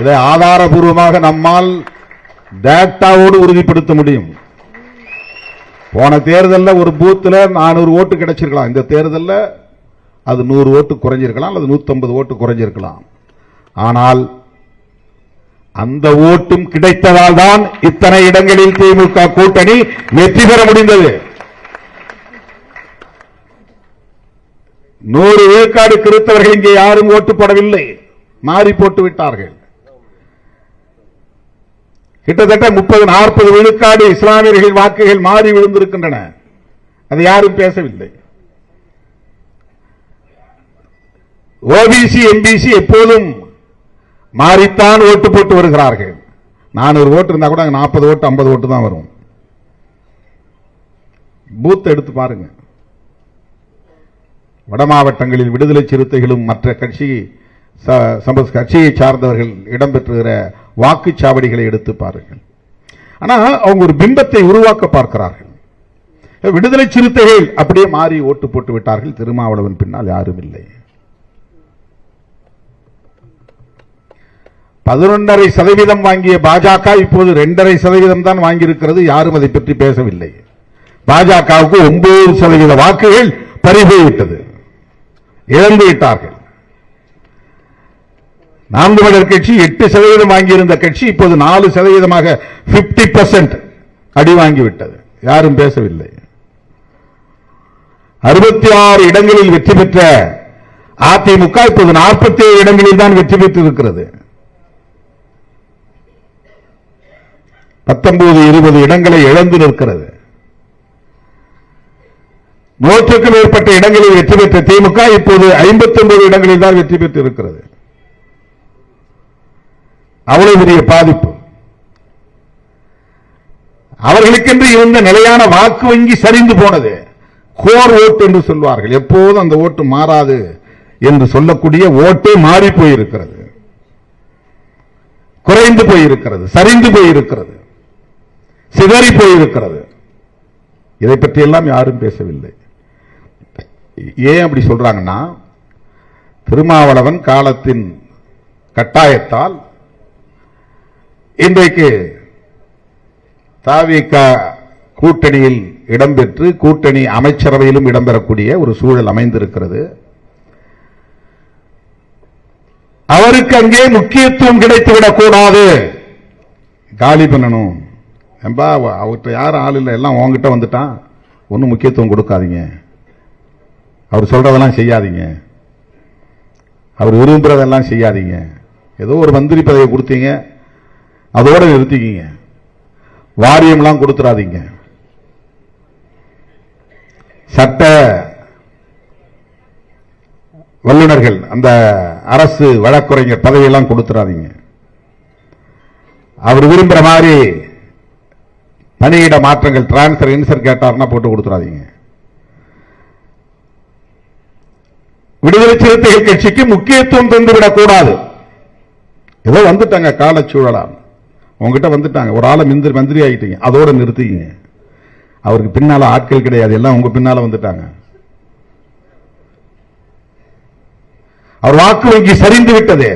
இதை ஆதாரபூர்வமாக நம்மால் டேட்டாவோடு உறுதிப்படுத்த முடியும். போன தேர்தலில் ஒரு பூத்தில் 400 ஓட்டு கிடைச்சிருக்கலாம், இந்த தேர்தலில் அது 100 ஓட்டு குறைஞ்சிருக்கலாம், அல்லது 150 ஓட்டு குறைஞ்சிருக்கலாம். ஆனால் அந்த ஓட்டும் கிடைத்ததால் தான் இத்தனை இடங்களில் திமுக கூட்டணி வெற்றி பெற முடிந்தது. 100 விழுக்காடு கிறிஸ்தவர்கள் இங்கே யாரும் ஓட்டு போடவில்லை, மாறி போட்டு விட்டார்கள். கிட்டத்தட்ட 30-40 விழுக்காடு இஸ்லாமியர்கள் வாக்குகள் மாறி விழுந்திருக்கின்றன. அது யாரும் பேசவில்லை. ஓபிசி எம்பிசி எப்போதும் மாறித்தான் ஓட்டு போட்டு வருகிறார்கள். 400 ஓட்டு இருந்தா கூட 40 ஓட்டு 50 ஓட்டு தான் வரும். பூத் எடுத்து பாருங்க. வட மாவட்டங்களில் விடுதலை சிறுத்தைகளும் மற்ற கட்சியை சார்ந்தவர்கள் இடம்பெற்றுகிற வாக்குச்சாவடிகளை எடுத்து பாருங்கள். ஆனால் அவங்க ஒரு பிம்பத்தை உருவாக்க பார்க்கிறார்கள். விடுதலை சிறுத்தைகள் அப்படியே மாறி ஓட்டு போட்டு விட்டார்கள். திருமாவளவன் பின்னால் யாரும் இல்லை. 11.5% வாங்கிய பாஜக இப்போது 2.5% தான் வாங்கியிருக்கிறது. யாரும் அதை பற்றி பேசவில்லை. பாஜகவுக்கு 9% வாக்குகள் பறிபோய்விட்டது, இழந்து விட்டார்கள். நாம் தமிழர் கட்சி 8% வாங்கியிருந்த கட்சி இப்போது 4%, 50% அடி வாங்கிவிட்டது. யாரும் பேசவில்லை. 66 இடங்களில் வெற்றி பெற்ற அதிமுக இப்போது 47 இடங்களில் தான் வெற்றி பெற்றிருக்கிறது. 19-20 இடங்களை இழந்து நிற்கிறது. 100க்கும் மேற்பட்ட இடங்களில் வெற்றி பெற்ற திமுக இப்போது 59 இடங்களில் தான் வெற்றி பெற்று இருக்கிறது. அவ்வளவு பெரிய பாதிப்பு. அவர்களுக்கென்று இருந்த நிலையான வாக்கு வங்கி சரிந்து போனது. கோர் ஓட்டு என்று சொல்வார்கள். எப்போதும் அந்த ஓட்டு மாறாது என்று சொல்லக்கூடிய ஓட்டே மாறி போயிருக்கிறது, குறைந்து போயிருக்கிறது, சரிந்து போயிருக்கிறது, சிதறி போயிருக்கிறது. இதை பற்றியெல்லாம் யாரும் பேசவில்லை. ஏன் அப்படி சொல்றாங்கன்னா, திருமாவளவன் காலத்தின் கட்டாயத்தால் இன்றைக்கு தவிக கூட்டணியில் இடம்பெற்று கூட்டணி அமைச்சரவையிலும் இடம்பெறக்கூடிய ஒரு சூழல் அமைந்திருக்கிறது. அவருக்கு அங்கே முக்கியத்துவம் கிடைத்துவிடக் கூடாது, காலி பண்ணணும். அவர்கிட்ட யாரும் ஆள் இல்லை, எல்லாம் உங்ககிட்ட வந்துட்டான், ஒன்னும் முக்கியத்துவம் கொடுக்காதீங்க, அவர் சொல்றதெல்லாம் செய்யாதீங்க, அவர் விரும்புறதெல்லாம் செய்யாதீங்க. ஏதோ ஒரு மந்திரி பதவியை கொடுத்தீங்க, அதோட நிறுத்திக்கிங்க, வாரியம்லாம் கொடுத்துறாதீங்க, சட்ட வல்லுநர்கள் அந்த அரசு வழக்குரைஞர் பதவியெல்லாம் கொடுத்துறாதீங்க, அவர் விரும்புற மாதிரி பணியிட மாற்றங்கள் டிரான்ஸ்பர் இன்சர் கேட்டார்னா போட்டு கொடுத்துறாதீங்க. விடுதலை சிறுத்தைகள் கட்சிக்கு முக்கியத்துவம் தந்துவிடக் கூடாது. ஏதோ வந்துட்டாங்க காலச்சூழலாம், உங்ககிட்ட வந்துட்டாங்க, ஒரு ஆளை மந்திரி ஆகிட்டீங்க, அதோட நிறுத்திக்கிங்க. அவருக்கு பின்னால ஆட்கள் கிடையாது, எல்லாம் உங்க பின்னால வந்துட்டாங்க. அவர் வாக்கு வங்கி சரிந்து விட்டது,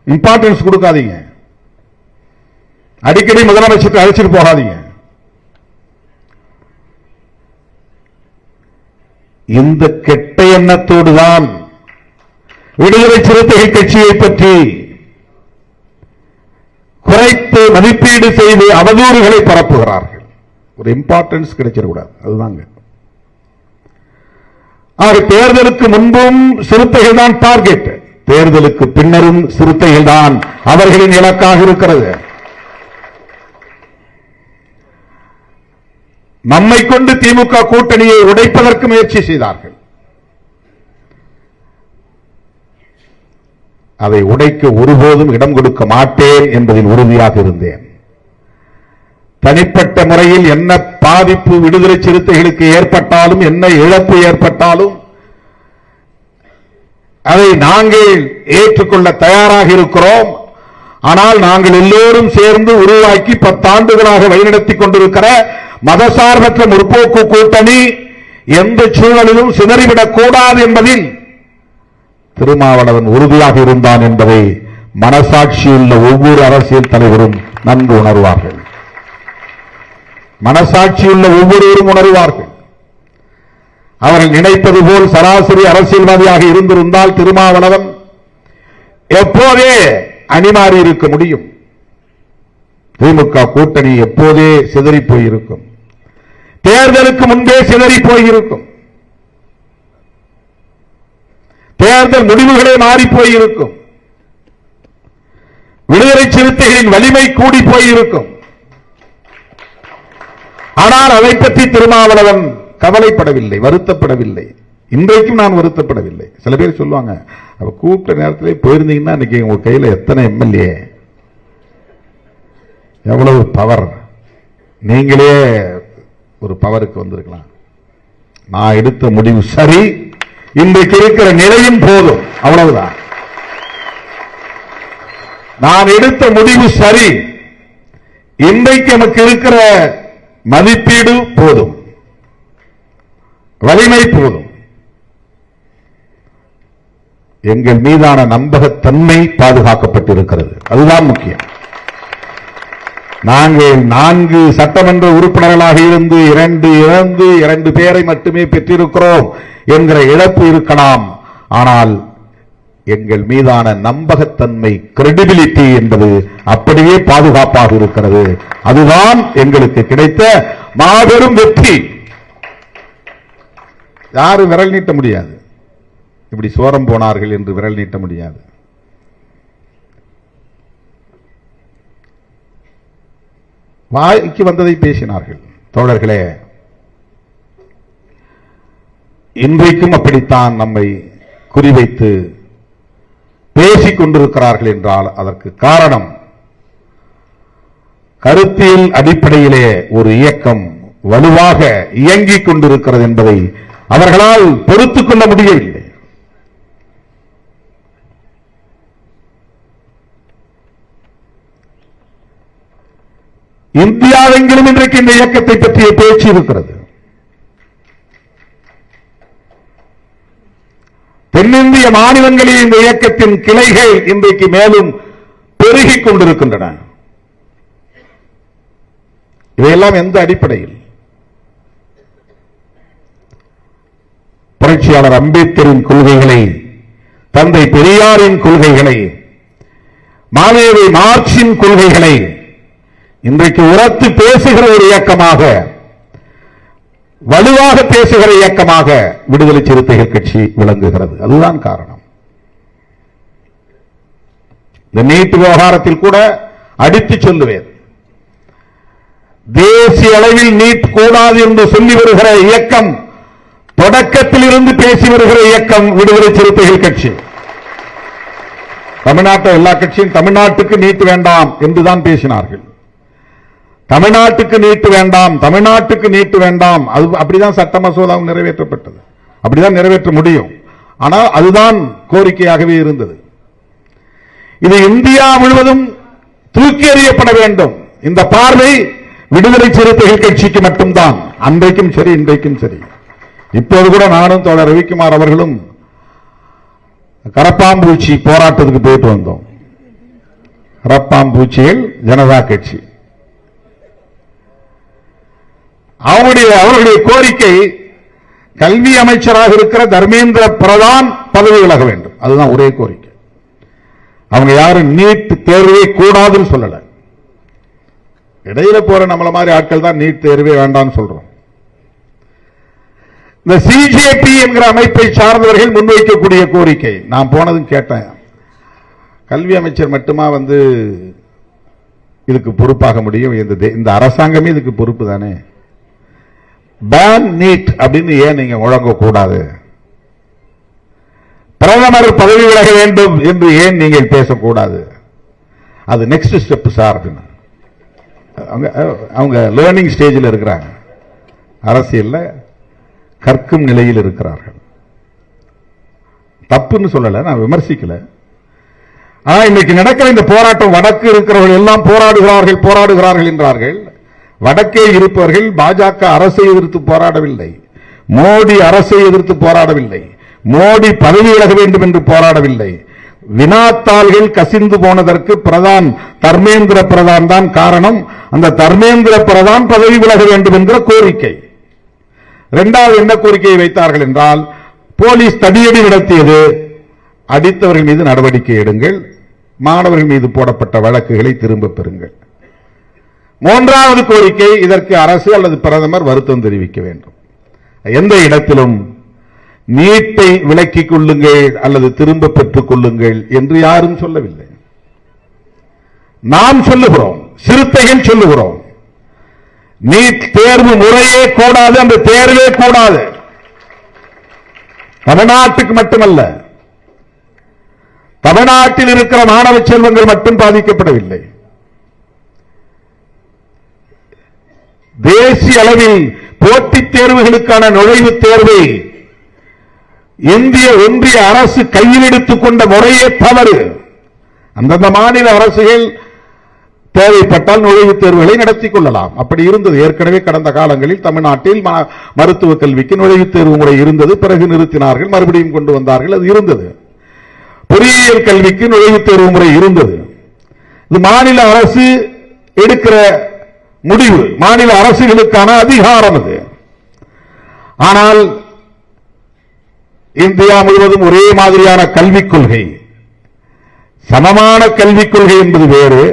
இம்பார்ட்டன்ஸ் கொடுக்காதீங்க, அடிக்கடி முதலமைச்சருக்கு அழைச்சிட்டு போகாதீங்க. இந்த கெட்ட எண்ணத்தோடுதான் விடுதலை சிறுத்தைகள் கட்சியை பற்றி குறைத்து மதிப்பீடு செய்து அவதூறுகளை பரப்புகிறார்கள். ஒரு இம்பார்ட்டன்ஸ் கிடைச்சிடக்கூடாது, அதுதாங்க. ஆக தேர்தலுக்கு முன்பும் சிறுத்தைகள் தான் டார்கெட், தேர்தலுக்கு பின்னரும் சிறுத்தைகள் தான் அவர்களின் இலக்காக இருக்கிறது. நம்மை கொண்டு திமுக கூட்டணியை உடைப்பதற்கு முயற்சி செய்தார்கள். அதை உடைக்க ஒருபோதும் இடம் கொடுக்க மாட்டேன் என்பதில் உறுதியாக இருந்தேன். தனிப்பட்ட முறையில் என்ன பாதிப்பு விடுதலை சிறுத்தைகளுக்கு ஏற்பட்டாலும், என்ன இழப்பு ஏற்பட்டாலும் அதை நாங்கள் ஏற்றுக்கொள்ள தயாராக இருக்கிறோம். ஆனால் நாங்கள் எல்லோரும் சேர்ந்து உருவாக்கி 10 ஆண்டுகளாக வழிநடத்திக் கொண்டிருக்கிற மதசார்பற்ற முற்போக்கு கூட்டணி எந்த சூழலிலும் சிதறிவிடக் கூடாது என்பதில் திருமாவளவன் உறுதியாக இருந்தான் என்பதை மனசாட்சியுள்ள ஒவ்வொரு அரசியல் தலைவரும் நன்கு உணர்வார்கள். மனசாட்சியுள்ள ஒவ்வொருவரும் உணர்வார்கள். அவர்கள் நினைப்பது போல் சராசரி அரசியல்வாதியாக இருந்திருந்தால் திருமாவளவன் எப்போதே அணிமாறி இருக்க முடியும். திமுக கூட்டணி எப்போதே சிதறி போயிருக்கும், தேர்தலுக்கு முன்பே சிதறி போயிருக்கும். தேர்தல் முடிவுகளே மாறி போயிருக்கும். விடுதலை சிறுத்தைகளின் வலிமை கூடி போயிருக்கும். ஆனால் அதை பற்றி திருமாவளவன் கவலைப்படவில்லை, வருத்தப்படவில்லை. இன்றைக்கும் நான் வருத்தப்படவில்லை. சில பேர் சொல்லுவாங்க, அவ கூப்பிட்ட நேரத்திலே போயிருந்தீங்கன்னா இன்னைக்கு உங்க கையில் எத்தனை எம்எல்ஏ, எவ்வளவு பவர், நீங்களே ஒரு பவருக்கு வந்திருக்கலாம். நான் எடுத்த முடிவு சரி, இன்றைக்கு இருக்கிற நிலையும் போதும், அவ்வளவுதான். நான் எடுத்த முடிவு சரி, இன்றைக்கு நமக்கு இருக்கிற மதிப்பீடு போதும், வலிமை போதும். எங்கள் மீதான நம்பகத்தன்மை பாதுகாக்கப்பட்டிருக்கிறது, அதுதான் முக்கியம். நாங்கள் 4 சட்டமன்ற உறுப்பினர்களாக இருந்து 2 இழந்து 2 பேரை மட்டுமே பெற்றிருக்கிறோம் என்கிற இழப்பு இருக்கலாம். ஆனால் எங்கள் மீதான நம்பகத்தன்மை, கிரெடிபிலிட்டி என்பது அப்படியே பாதுகாப்பாக இருக்கிறது. அதுதான் எங்களுக்கு கிடைத்த மாபெரும் வெற்றி. யாரும் விரல் நீட்ட முடியாது, இப்படி சோரம் போனார்கள் என்று விரல் நீட்ட முடியாது. வாய்க்கு வந்ததை பேசினார்கள் தோழர்களே. இன்றைக்கும் அப்படித்தான் நம்மை குறிவைத்து பேசிக் கொண்டிருக்கிறார்கள் என்றால் அதற்கு காரணம், கருத்தியல் அடிப்படையிலே ஒரு இயக்கம் வலுவாக இயங்கிக் கொண்டிருக்கிறது என்பதை அவர்களால் பொறுத்துக் கொள்ள முடியவில்லை. இந்தியாவெங்கிலும் இன்றைக்கு இந்த இயக்கத்தை பற்றிய பேச்சு இருக்கிறது. தென்னிந்திய மாநிலங்களில் இந்த இயக்கத்தின் கிளைகள் இன்றைக்கு மேலும் பெருகிக் கொண்டிருக்கின்றன. இவையெல்லாம் எந்த அடிப்படையில்? புரட்சியாளர் அம்பேத்கரின் கொள்கைகளை, தந்தை பெரியாரின் கொள்கைகளை, மாவேவி மார்க்சின் கொள்கைகளை இன்றைக்கு உரத்து பேசுகிற ஒரு இயக்கமாக, வலுவாக பேசுகிற இயக்கமாக விடுதலை சிறுத்தைகள் கட்சி விளங்குகிறது. அதுதான் காரணம். இந்த நீட் விவகாரத்தில் கூட அடித்து சொல்லுவேன், தேசிய அளவில் நீட் கூடாது என்று சொல்லி வருகிற இயக்கம், தொடக்கத்தில் இருந்து பேசி வருகிற இயக்கம் விடுதலை சிறுத்தைகள் கட்சி. தமிழ்நாட்டில் எல்லா கட்சியும் தமிழ்நாட்டுக்கு நீட் வேண்டாம் என்றுதான் பேசினார்கள். தமிழ்நாட்டுக்கு நீட்டு வேண்டாம், தமிழ்நாட்டுக்கு நீட்டு வேண்டாம். அது அப்படிதான் சட்ட மசோதா நிறைவேற்றப்பட்டது, அப்படிதான் நிறைவேற்ற முடியும். ஆனால் அதுதான் கோரிக்கையாகவே இருந்தது. இது இந்தியா முழுவதும் தூக்கி எறியப்பட வேண்டும். இந்த பார்வை விடுதலை சிறுத்தைகள் கட்சிக்கு மட்டும்தான். அன்றைக்கும் சரி, இன்றைக்கும் சரி. இப்போது கூட நானும் தோழர் ரவிக்குமார் அவர்களும் கரப்பாம்பூச்சி போராட்டத்துக்கு போயிட்டு வந்தோம். கரப்பாம்பூச்சியில் ஜனதா கட்சி, அவர்களுடைய கோரிக்கை கல்வி அமைச்சராக இருக்கிற தர்மேந்திர பிரதான் பதவி விலக வேண்டும். அதுதான் ஒரே கோரிக்கை. அவங்க யாரும் நீட் தேர்வே கூடாதுன்னு சொல்லல. இடையில போற நம்மள மாதிரி ஆட்கள் தான் நீட் தேர்வே வேண்டாம்னு சொல்றோம். இந்த சிஜேபி என்கிற அமைப்பை சார்ந்தவர்கள் முன்வைக்கக்கூடிய கோரிக்கை, நான் போனதும் கேட்டேன், கல்வி அமைச்சர் மட்டுமா வந்து இதுக்கு பொறுப்பாக முடியும்? இந்த அரசாங்கமே இதுக்கு பொறுப்பு தானே. பேன் நீட் அப்படின்னு ஏன் நீங்க முழங்க கூடாது? பிரதமர் பதவி விலக வேண்டும் என்று ஏன் நீங்கள் பேசக்கூடாது? அது நெக்ஸ்ட் ஸ்டெப் சார். அவங்க லேர்னிங் ஸ்டேஜில் இருக்கிறாங்க, அரசியல்ல கற்கும் நிலையில் இருக்கிறார்கள். தப்புன்னு சொல்லல, நான் விமர்சிக்கல. ஆனா இன்னைக்கு நடக்கிற இந்த போராட்டம், வடக்கு இருக்கிறவர்கள் எல்லாம் போராடுகிறார்கள் என்றார்கள். வடக்கே இருப்பவர்கள் பாஜக அரசை எதிர்த்து போராடவில்லை, மோடி அரசை எதிர்த்து போராடவில்லை, மோடி பதவி விலக வேண்டும் என்று போராடவில்லை. வினாத்தாள்கள் கசிந்து போனதற்கு பிரதான் தர்மேந்திர பிரதான் தான் காரணம். அந்த தர்மேந்திர பிரதான் பதவி விலக வேண்டும் என்கிற கோரிக்கை. இரண்டாவது என்ன கோரிக்கையை வைத்தார்கள் என்றால், போலீஸ் தடியடி நடத்தியது, அடித்தவர்கள் மீது நடவடிக்கை எடுங்கள், மாணவர்கள் மீது போடப்பட்ட வழக்குகளை திரும்பப் பெறுங்கள். மூன்றாவது கோரிக்கை, இதற்கு அரசு அல்லது பிரதமர் வருத்தம் தெரிவிக்க வேண்டும். எந்த இடத்திலும் நீட்டை விலக்கிக் கொள்ளுங்கள் அல்லது திரும்ப பெற்றுக் கொள்ளுங்கள் என்று யாரும் சொல்லவில்லை. நாம் சொல்லுகிறோம், சிறுத்தைகள் சொல்லுகிறோம், நீட் தேர்வு முறையே கூடாது, அந்த தேர்வே கூடாது. தமிழ்நாட்டுக்கு மட்டுமல்ல, தமிழ்நாட்டில் இருக்கிற மாணவ செல்வங்கள் மட்டும் பாதிக்கப்படவில்லை. தேசிய அளவில் போட்டித் தேர்வுகளுக்கான நுழைவுத் தேர்வை இந்திய ஒன்றிய அரசு கையில் எடுத்துக் கொண்ட முறையே தவறு. அந்தந்த மாநில அரசுகள் தேவைப்பட்டால் நுழைவுத் தேர்வுகளை நடத்திக் கொள்ளலாம். அப்படி இருந்தது. ஏற்கனவே கடந்த காலங்களில் தமிழ்நாட்டில் மருத்துவக் கல்விக்கு நுழைவுத் தேர்வு முறை இருந்தது. பிறகு நிறுத்தினார்கள், மறுபடியும் கொண்டு வந்தார்கள். அது இருந்தது. பொறியியல் கல்விக்கு நுழைவுத் தேர்வு முறை இருந்தது. இது மாநில அரசு எடுக்கிற முடிவு, மாநில அரசுகளுக்கான அதிகாரம் அது. ஆனால் இந்தியா முழுவதும் ஒரே மாதிரியான கல்விக் கொள்கை, சமமான கல்விக் கொள்கை என்பது வேறு,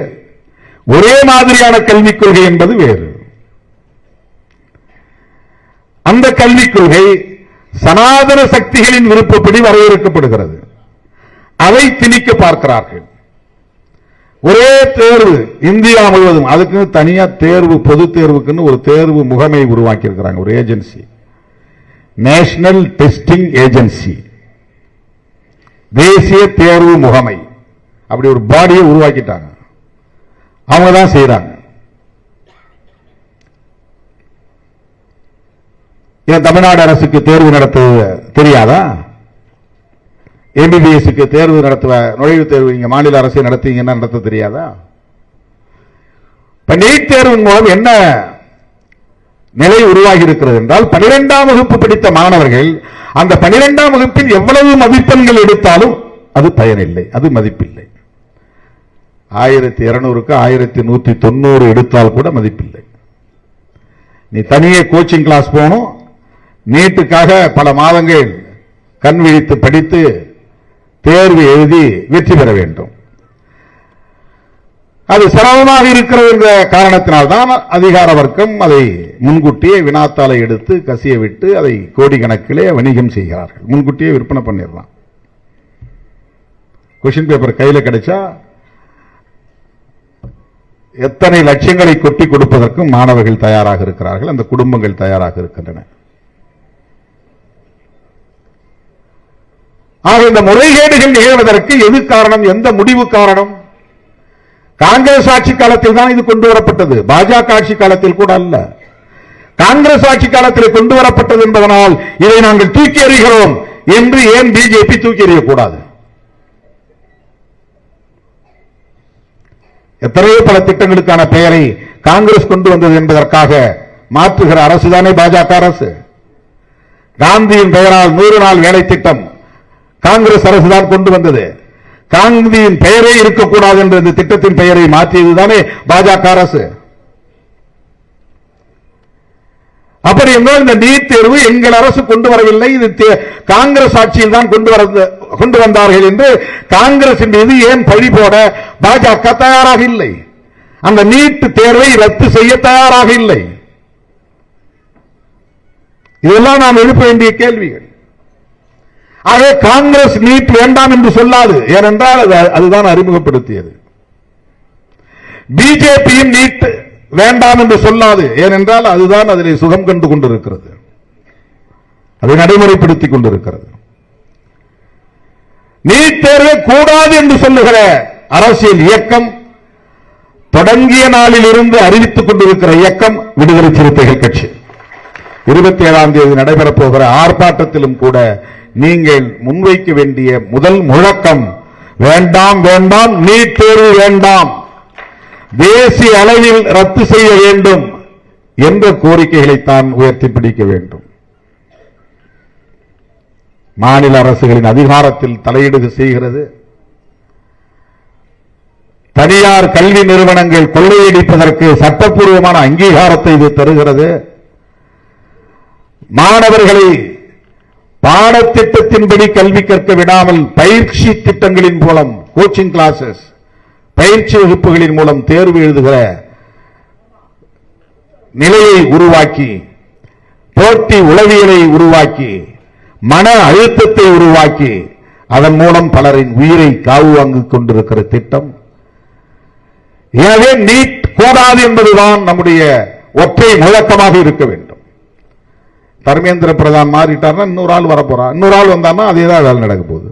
ஒரே மாதிரியான கல்விக் கொள்கை என்பது வேறு. அந்த கல்விக் கொள்கை சனாதன சக்திகளின் விருப்பப்படி வரையறுக்கப்படுகிறது. அதை திணிக்க பார்க்கிறார்கள். ஒரே தேர்வு இந்தியா முழுவதும், அதுக்கு தனியா தேர்வு, பொது தேர்வுக்குன்னு ஒரு தேர்வு முகமை உருவாக்கி இருக்கிறாங்க, ஒரு ஏஜென்சி, நேஷனல் டெஸ்டிங் ஏஜென்சி, தேசிய தேர்வு முகமை. அப்படி ஒரு பாடியை உருவாக்கிட்டாங்க. அவங்க தான் செய்யறாங்க. ஏன் தமிழ்நாடு அரசுக்கு தேர்வு நடத்த தெரியாதா? எம்பிபிஎஸ்க்கு தேர்வு நடத்துவ, நுழைவுத் தேர்வு இங்க மாநில அரசு நடத்தீங்கன்னா நடத்த தெரியாதா? இப்ப நீட் தேர்வின் மூலம் என்ன நிலை உருவாகி இருக்கிறது என்றால், 12ஆம் வகுப்பு படித்த மாணவர்கள் அந்த 12ஆம் வகுப்பில் எவ்வளவு மதிப்பெண்கள் எடுத்தாலும் அது பயனில்லை, அது மதிப்பில்லை. 1200க்கு 1190 எடுத்தால் கூட மதிப்பில்லை. நீ தனியே கோச்சிங் கிளாஸ் போகணும், நீட்டுக்காக பல மாதங்கள் கண் விழித்து படித்து தேர்வு எழுதி வெற்றி பெற வேண்டும். அது சிரமமாக இருக்கிறது என்ற காரணத்தினால்தான் அதிகார வர்க்கம் அதை முன்கூட்டியே வினாத்தாளை எடுத்து கசிய விட்டு அதை கோடிக்கணக்கிலே வணிகம் செய்கிறார்கள். முன்கூட்டியே விற்பனை பண்ணிடலாம். கொஸ்டின் பேப்பர் கையில கிடைச்சா எத்தனை லட்சங்களை கொட்டி கொடுப்பதற்கும் மாணவர்கள் தயாராக இருக்கிறார்கள், அந்த குடும்பங்கள் தயாராக இருக்கின்றன. ஆக இந்த முறைகேடுகள் நிகழ்வதற்கு எது காரணம்? எந்த முடிவு காரணம்? காங்கிரஸ் ஆட்சி காலத்தில் தான் இது கொண்டு வரப்பட்டது, பாஜக ஆட்சி காலத்தில் கூட அல்ல. காங்கிரஸ் ஆட்சி காலத்தில் கொண்டு வரப்பட்டது என்பதனால் இதை நாங்கள் தூக்கி எறிகிறோம் என்று ஏன் பிஜேபி தூக்கி எறியக்கூடாது? எத்தனையோ பல திட்டங்களுக்கான பெயரை காங்கிரஸ் கொண்டு வந்தது என்பதற்காக மாற்றுகிற அரசுதானே பாஜக அரசு. காந்தியின் பெயரால் 100 நாள் வேலை திட்டம் காங்கிரஸ் அரசுதான் கொண்டு வந்தது. காந்தியின் பெயரே இருக்கக்கூடாது என்ற இந்த திட்டத்தின் பெயரை மாற்றியதுதானே பாஜக அரசு. அப்படி என்றால் இந்த நீட் தேர்வு எங்கள் அரசு கொண்டு வரவில்லை, இது காங்கிரஸ் ஆட்சியில் தான் கொண்டு வந்தார்கள் என்று காங்கிரஸ் மீது ஏன் பழி போட பாஜக தயாராக இல்லை? அந்த நீட் தேர்வை ரத்து செய்ய தயாராக இல்லை. இதெல்லாம் நாம் எழுப்ப வேண்டிய கேள்விகள். ஆக காங்கிரஸ் நீட் வேண்டாம் என்று சொல்லாது, ஏனென்றால் அதுதான் அறிமுகப்படுத்தியது. பிஜேபியும் நீட் வேண்டாம் என்று சொல்லாது, ஏனென்றால் அதுதான் அதில் சுகம் கண்டு கொண்டிருக்கிறது, அதை நடைமுறைப்படுத்திக் கொண்டிருக்கிறது. நீட் தேர்வை கூடாது என்று சொல்லுகிற அரசியல் இயக்கம் தொடங்கிய நாளில் இருந்து அறிவித்துக் கொண்டிருக்கிற இயக்கம் விடுதலை சிறுத்தைகள் கட்சி. 27ஆம் தேதி நடைபெறப் போகிற ஆர்ப்பாட்டத்திலும் கூட நீங்கள் முன்வைக்க வேண்டிய முதல் முழக்கம் வேண்டாம், வேண்டாம், நீட் தேர்வு வேண்டாம், தேசிய அளவில் ரத்து செய்ய வேண்டும் என்ற கோரிக்கைகளைத்தான் உயர்த்தி பிடிக்க வேண்டும். மாநில அரசுகளின் அதிகாரத்தில் தலையீடு செய்கிறது. தனியார் கல்வி நிறுவனங்கள் கொள்ளையடிப்பதற்கு சட்டப்பூர்வமான அங்கீகாரத்தை இது தருகிறது. மாணவர்களை பாடத்திட்டத்தின்படி கல்வி கற்க விடாமல் பயிற்சி திட்டங்களின் மூலம், கோச்சிங் கிளாஸஸ், பயிற்சி வகுப்புகளின் மூலம் தேர்வு எழுதுகிற நிலையை உருவாக்கி, போட்டி உளவியலை உருவாக்கி, மன அழுத்தத்தை உருவாக்கி அதன் மூலம் பலரின் உயிரை காவு வாங்கிக் கொண்டிருக்கிற திட்டம். எனவே நீட் கூடாது என்பதுதான் நம்முடைய ஒற்றை முழக்கமாக இருக்க வேண்டும். தர்மேந்திர பிரதான் மாறிட்டார்னா இன்னொரு ஆள் வரப்போறான், இன்னொரு ஆள் வந்தான்னா அதேதான் வேலை நடக்க போகுது.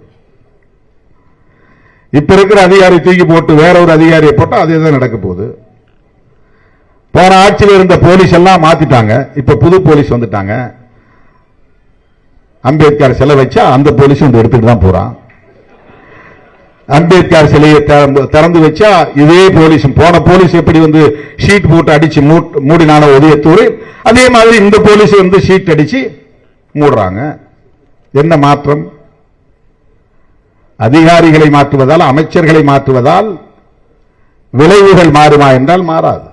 இப்ப இருக்கிற அதிகாரி தூக்கி போட்டு வேற ஒரு அதிகாரியை போட்டா அதேதான் நடக்க போகுது. போன ஆட்சியில் இருந்த போலீஸ் எல்லாம் மாத்திட்டாங்க, இப்ப புது போலீஸ் வந்துட்டாங்க. அம்பேத்கர் சிலை வச்சா அந்த போலீஸ் எடுத்துட்டு தான் போறான். அம்பேத்கர் சிலையை திறந்து வச்சா இதே போலீஸ், போன போலீஸ் எப்படி ஷீட் போட்டு அடிச்சு மூடினான உதயத்தூர், அதே மாதிரி இந்த போலீஸ் ஷீட் அடிச்சு மூடுறாங்க. என்ன மாற்றம்? அதிகாரிகளை மாற்றுவதால், அமைச்சர்களை மாற்றுவதால் விளைவுகள் மாறுமா என்றால் மாறாது.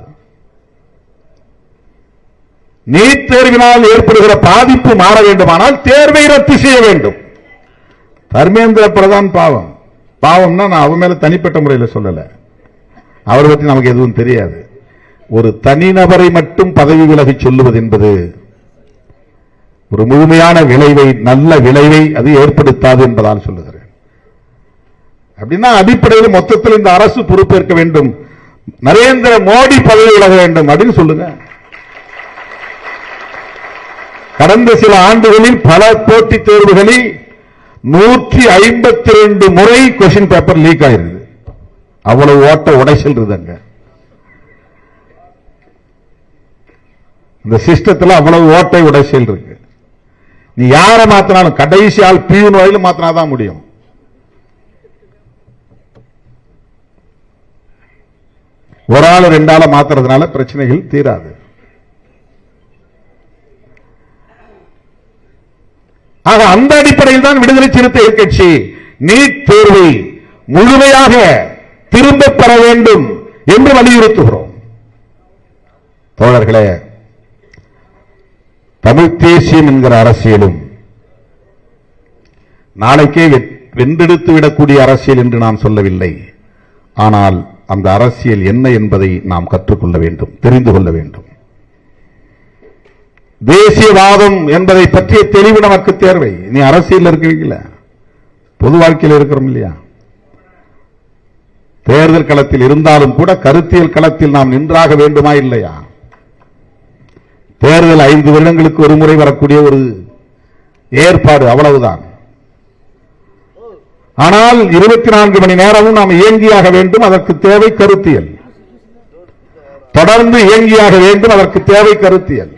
நீட் தேர்வினால் ஏற்படுகிற பாதிப்பு மாற வேண்டுமானால் தேர்வை ரத்து செய்ய வேண்டும். தர்மேந்திர பிரதான் பாவம், பாவம்னா நான் அவன் மேல தனிப்பட்ட முறையில் சொல்லல, அவரை பற்றி நமக்கு எதுவும் தெரியாது. ஒரு தனிநபரை மட்டும் பதவி விலகி சொல்லுவது என்பது ஒரு முழுமையான விளைவை, நல்ல விளைவை அது ஏற்படுத்தாது என்பதால் சொல்லுகிறேன். அப்படின்னா அடிப்படையில் மொத்தத்தில் இந்த அரசு பொறுப்பேற்க வேண்டும், நரேந்திர மோடி பதவி விலக வேண்டும் அப்படின்னு சொல்லுங்க. கடந்த சில ஆண்டுகளில் பல போட்டித் தேர்வுகளில் 152 முறை கொஸ்டின் பேப்பர் லீக் ஆயிருக்கு. அவ்வளவு ஓட்ட உடைச்சல் இருக்குங்க இந்த சிஸ்டத்தில், அவ்வளவு ஓட்டை உடைச்சல் இருக்கு. நீ யாரை மாத்தினாலும் கடைசி ஆள் பியூன் வரையிலும் மாத்தினாதான் முடியும். ஒரு ஆள் ரெண்டு ஆளை மாத்துறதுனால பிரச்சனைகள் தீராது. ஆக அந்த அடிப்படையில் தான் விடுதலை சிறுத்தைகள் கட்சி நீட் தேர்வை முழுமையாக திரும்ப பெற வேண்டும் என்று வலியுறுத்துகிறோம். தோழர்களே, தமிழ் தேசியம் என்கிற அரசியலும் நாளைக்கே வென்றெடுத்து விடக்கூடிய அரசியல் என்று நான் சொல்லவில்லை. ஆனால் அந்த அரசியல் என்ன என்பதை நாம் கற்றுக்கொள்ள வேண்டும், தெரிந்து கொள்ள வேண்டும். தேசியவாதம் என்பதை பற்றிய தெளிவு நமக்கு தேவை. நீ அரசியல் இருக்கிறீங்களா, பொது வாழ்க்கையில் இருக்கிறோம் இல்லையா? தேர்தல் களத்தில் இருந்தாலும் கூட கருத்தியல் களத்தில் நாம் நின்றாக வேண்டுமா இல்லையா? தேர்தல் 5 வருடங்களுக்கு ஒரு முறை வரக்கூடிய ஒரு ஏற்பாடு, அவ்வளவுதான். ஆனால் 24 மணி நேரமும் நாம் இயங்கியாக வேண்டும், அதற்கு தேவை கருத்தியல். தொடர்ந்து இயங்கியாக வேண்டும், அதற்கு தேவை கருத்தியல்.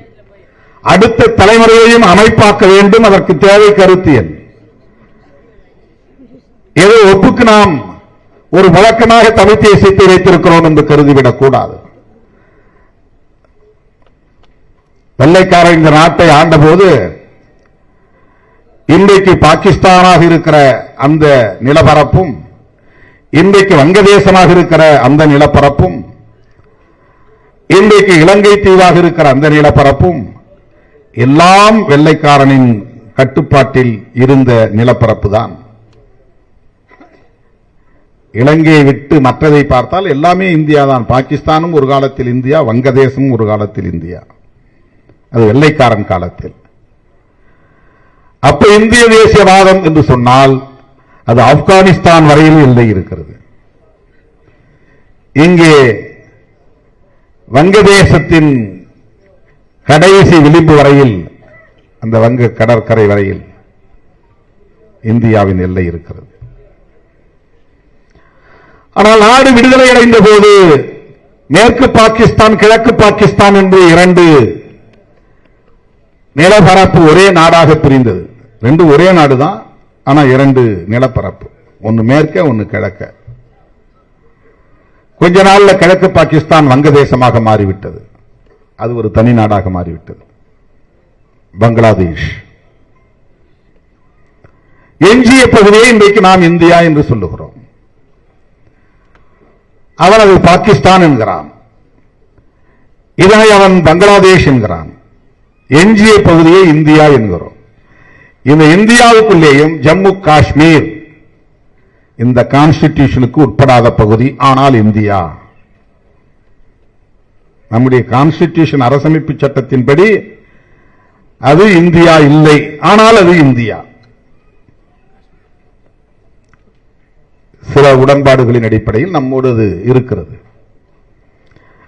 அடுத்த தலைமுறையையும் அமைப்பாக்க வேண்டும், அதற்கு தேவை கருத்தியல். ஏதோ ஒப்புக்கு நாம் ஒரு வழக்கமாக தமிழ் தேசியத்தை வைத்திருக்கிறோம் என்று கருதிவிடக் கூடாது. வெள்ளைக்காரர் இந்த நாட்டை ஆண்டபோது இன்றைக்கு பாகிஸ்தானாக இருக்கிற அந்த நிலப்பரப்பும், இன்றைக்கு வங்கதேசமாக இருக்கிற அந்த நிலப்பரப்பும், இன்றைக்கு இலங்கை தீவாக இருக்கிற அந்த நிலப்பரப்பும் எல்லாம் வெள்ளைக்காரனின் கட்டுப்பாட்டில் இருந்த நிலப்பரப்பு தான். இலங்கையை விட்டு மற்றதை பார்த்தால் எல்லாமே இந்தியா தான். பாகிஸ்தானும் ஒரு காலத்தில் இந்தியா, வங்கதேசமும் ஒரு காலத்தில் இந்தியா. அது வெள்ளைக்காரன் காலத்தில். அப்ப இந்திய தேசியவாதம் என்று சொன்னால் அது ஆப்கானிஸ்தான் வரையில் எல்லை இருக்கிறது. இங்கே வங்கதேசத்தின் கடைசி விளிம்பு வரையில், அந்த வங்க கடற்கரை வரையில் இந்தியாவின் எல்லை இருக்கிறது. ஆனால் நாடு விடுதலை அடைந்த போது மேற்கு பாகிஸ்தான், கிழக்கு பாகிஸ்தான் என்று 2 நிலப்பரப்பு ஒரே நாடாக பிரிந்தது. 2 ஒரே நாடுதான், ஆனா 2 நிலப்பரப்பு, ஒன்னு மேற்க ஒன்னு கிழக்க. கொஞ்ச நாள்ல கிழக்கு பாகிஸ்தான் வங்கதேசமாக மாறிவிட்டது, அது ஒரு தனி நாடாக மாறிவிட்டது, பங்களாதேஷ். எஞ்சிய பகுதியை இன்றைக்கு நாம் இந்தியா என்று சொல்லுகிறோம். அவன் அதை பாகிஸ்தான் என்கிறான், இதனை அவன் பங்களாதேஷ் என்கிறான். எஞ்சிய பகுதியை இந்தியா என்கிறோம். இந்த இந்தியாவுக்குள்ளேயும் ஜம்மு காஷ்மீர் இந்த கான்ஸ்டிடியூஷனுக்கு உட்படாத பகுதி, ஆனால் இந்தியா. நம்முடைய கான்ஸ்டிடியூஷன் அரசமைப்பு சட்டத்தின்படி அது இந்தியா இல்லை, ஆனால் அது இந்தியா. உடன்பாடுகளின் அடிப்படையில் நம்மோடு அது இருக்கிறது.